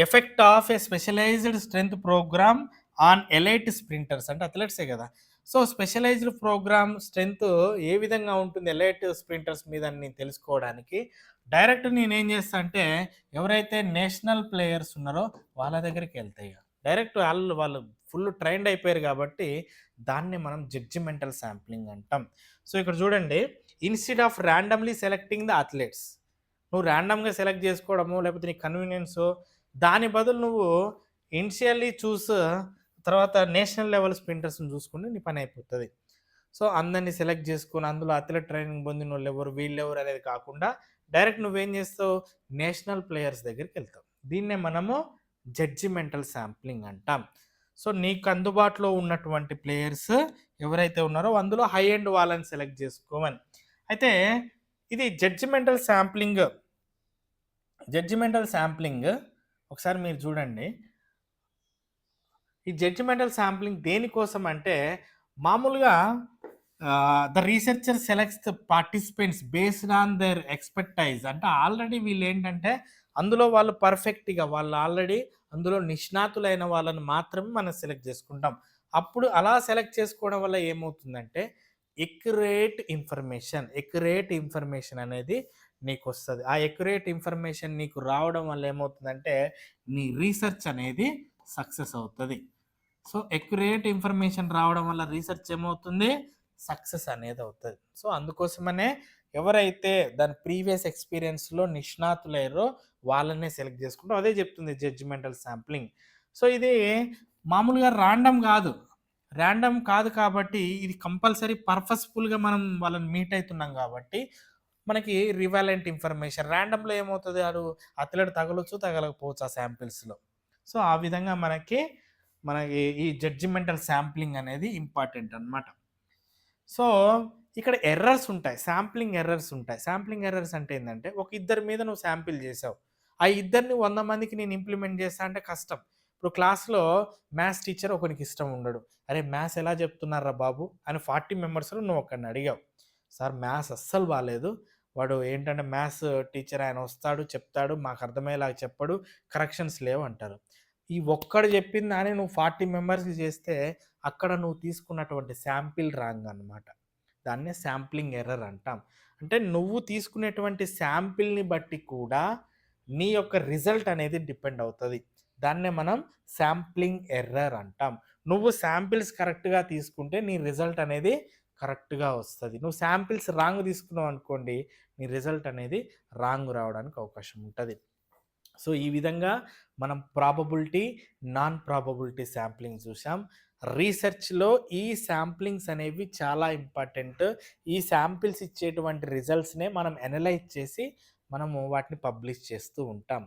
effect of a specialised strength programme on elite sprinters, అంటే అథ్లెట్సే కదా. సో స్పెషలైజ్డ్ ప్రోగ్రామ్ స్ట్రెంత్ ఏ విధంగా ఉంటుంది ఎలైట్ స్ప్రింటర్స్ మీద నేను తెలుసుకోవడానికి డైరెక్ట్ నేనేం చేస్తా అంటే ఎవరైతే నేషనల్ ప్లేయర్స్ ఉన్నారో వాళ్ళ దగ్గరికి వెళ్తాయి. డైరెక్ట్ వాళ్ళు ఫుల్ ట్రైన్డ్ అయిపోయారు కాబట్టి దాన్ని మనం జడ్జిమెంటల్ శాంప్లింగ్ అంటాం. సో ఇక్కడ చూడండి, instead of randomly selecting the athletes, నువ్వు ర్యాండమ్గా సెలెక్ట్ చేసుకోవడము లేకపోతే నీ కన్వీనియన్స్, దాని బదులు నువ్వు ఇనిషియల్లీ తర్వాత నేషనల్ లెవెల్ స్ప్రింటర్స్ని చూసుకుంటే నీ పని అయిపోతుంది. సో అందరినీ సెలెక్ట్ చేసుకొని అందులో అథ్లెట్ ట్రైనింగ్ పొందిన వాళ్ళు ఎవరు వీళ్ళెవరు అనేది కాకుండా డైరెక్ట్ నువ్వేం చేస్తావు, నేషనల్ ప్లేయర్స్ దగ్గరికి వెళ్తావు. దీన్నే మనము జడ్జిమెంటల్ శాంప్లింగ్ అంటాం. సో నీకు అందుబాటులో ఉన్నటువంటి ప్లేయర్స్ ఎవరైతే ఉన్నారో అందులో హై ఎండ్ వాళ్ళని సెలెక్ట్ చేసుకోమని. అయితే ఇది జడ్జిమెంటల్ శాంప్లింగ్ ఒకసారి మీరు చూడండి. ఈ జడ్జిమెంటల్ శాంప్లింగ్ దేనికోసం అంటే మామూలుగా the researcher selects the participants based on their expertise, అంటే ఆల్రెడీ వీళ్ళు ఏంటంటే అందులో వాళ్ళు పర్ఫెక్ట్గా వాళ్ళు ఆల్రెడీ అందులో నిష్ణాతులైన వాళ్ళని మాత్రమే మనం సెలెక్ట్ చేసుకుంటాం. అప్పుడు అలా సెలెక్ట్ చేసుకోవడం వల్ల ఏమవుతుందంటే ఎక్యురేట్ ఇన్ఫర్మేషన్ అనేది నీకు వస్తుంది. ఆ ఎక్యురేట్ ఇన్ఫర్మేషన్ నీకు రావడం వల్ల ఏమవుతుందంటే నీ రీసెర్చ్ అనేది సక్సెస్ అవుతుంది. సో ఎక్యురేట్ ఇన్ఫర్మేషన్ రావడం వల్ల రీసెర్చ్ ఏమవుతుంది, సక్సెస్ అనేది అవుతుంది. సో అందుకోసమనే ఎవరైతే దాని ప్రీవియస్ ఎక్స్పీరియన్స్లో నిష్ణాతులయ్యారో వాళ్ళనే సెలెక్ట్ చేసుకుంటాం. అదే చెప్తుంది జడ్జిమెంటల్ శాంప్లింగ్. సో ఇది మామూలుగా ర్యాండమ్ కాదు కాబట్టి ఇది కంపల్సరీ పర్పస్ఫుల్గా మనం వాళ్ళని మీట్ అవుతున్నాం కాబట్టి మనకి రివాలెంట్ ఇన్ఫర్మేషన్. ర్యాండమ్లో ఏమవుతుంది, అథ్లెట్ తగలొచ్చు తగలకపోవచ్చు ఆ శాంపిల్స్లో. సో ఆ విధంగా మనకి ఈ జడ్జిమెంటల్ శాంప్లింగ్ అనేది ఇంపార్టెంట్ అన్నమాట. సో ఇక్కడ ఎర్రర్స్ ఉంటాయి, శాంప్లింగ్ ఎర్రర్స్ అంటే ఏంటంటే ఒక ఇద్దరి మీద నువ్వు శాంపిల్ చేసావు, ఆ ఇద్దరిని 100 మందికి నేను ఇంప్లిమెంట్ చేస్తా అంటే కష్టం. ఇప్పుడు క్లాస్లో మ్యాథ్స్ టీచర్ ఒకరికి ఇష్టం ఉండడు, అరే మ్యాథ్స్ ఎలా చెప్తున్నారా బాబు అని 40 మెంబర్స్లో నువ్వు ఒకరిని అడిగావు, సార్ మ్యాథ్స్ అస్సలు బాగాలేదు, వాడు ఏంటంటే మ్యాథ్స్ టీచర్ ఆయన వస్తాడు చెప్తాడు మాకు అర్థమయ్యేలాగా చెప్పడు, కరెక్షన్స్ లేవు అంటారు. ఈ ఒక్కడు చెప్పింది దాన్ని నువ్వు 40 మెంబర్స్కి చేస్తే అక్కడ నువ్వు తీసుకున్నటువంటి శాంపిల్ రాంగ్ అనమాట. దాన్నే శాంప్లింగ్ ఎర్రర్ అంటాం. అంటే నువ్వు తీసుకునేటువంటి శాంపిల్ని బట్టి కూడా నీ యొక్క రిజల్ట్ అనేది డిపెండ్ అవుతుంది. దాన్నే మనం శాంప్లింగ్ ఎర్రర్ అంటాం. నువ్వు శాంపిల్స్ కరెక్ట్గా తీసుకుంటే నీ రిజల్ట్ అనేది కరెక్ట్గా వస్తుంది. నువ్వు శాంపిల్స్ రాంగ్ తీసుకున్నావు అనుకోండి, నీ రిజల్ట్ అనేది రాంగ్ రావడానికి అవకాశం ఉంటుంది. సో ఈ విధంగా మనం ప్రాబబిలిటీ, నాన్ ప్రాబబిలిటీ శాంప్లింగ్ చూసాం. రీసెర్చ్లో ఈ శాంప్లింగ్స్ అనేవి చాలా ఇంపార్టెంట్. ఈ శాంపిల్స్ ఇచ్చేటువంటి రిజల్ట్స్నే మనం అనలైజ్ చేసి మనము వాటిని పబ్లిష్ చేస్తూ ఉంటాం.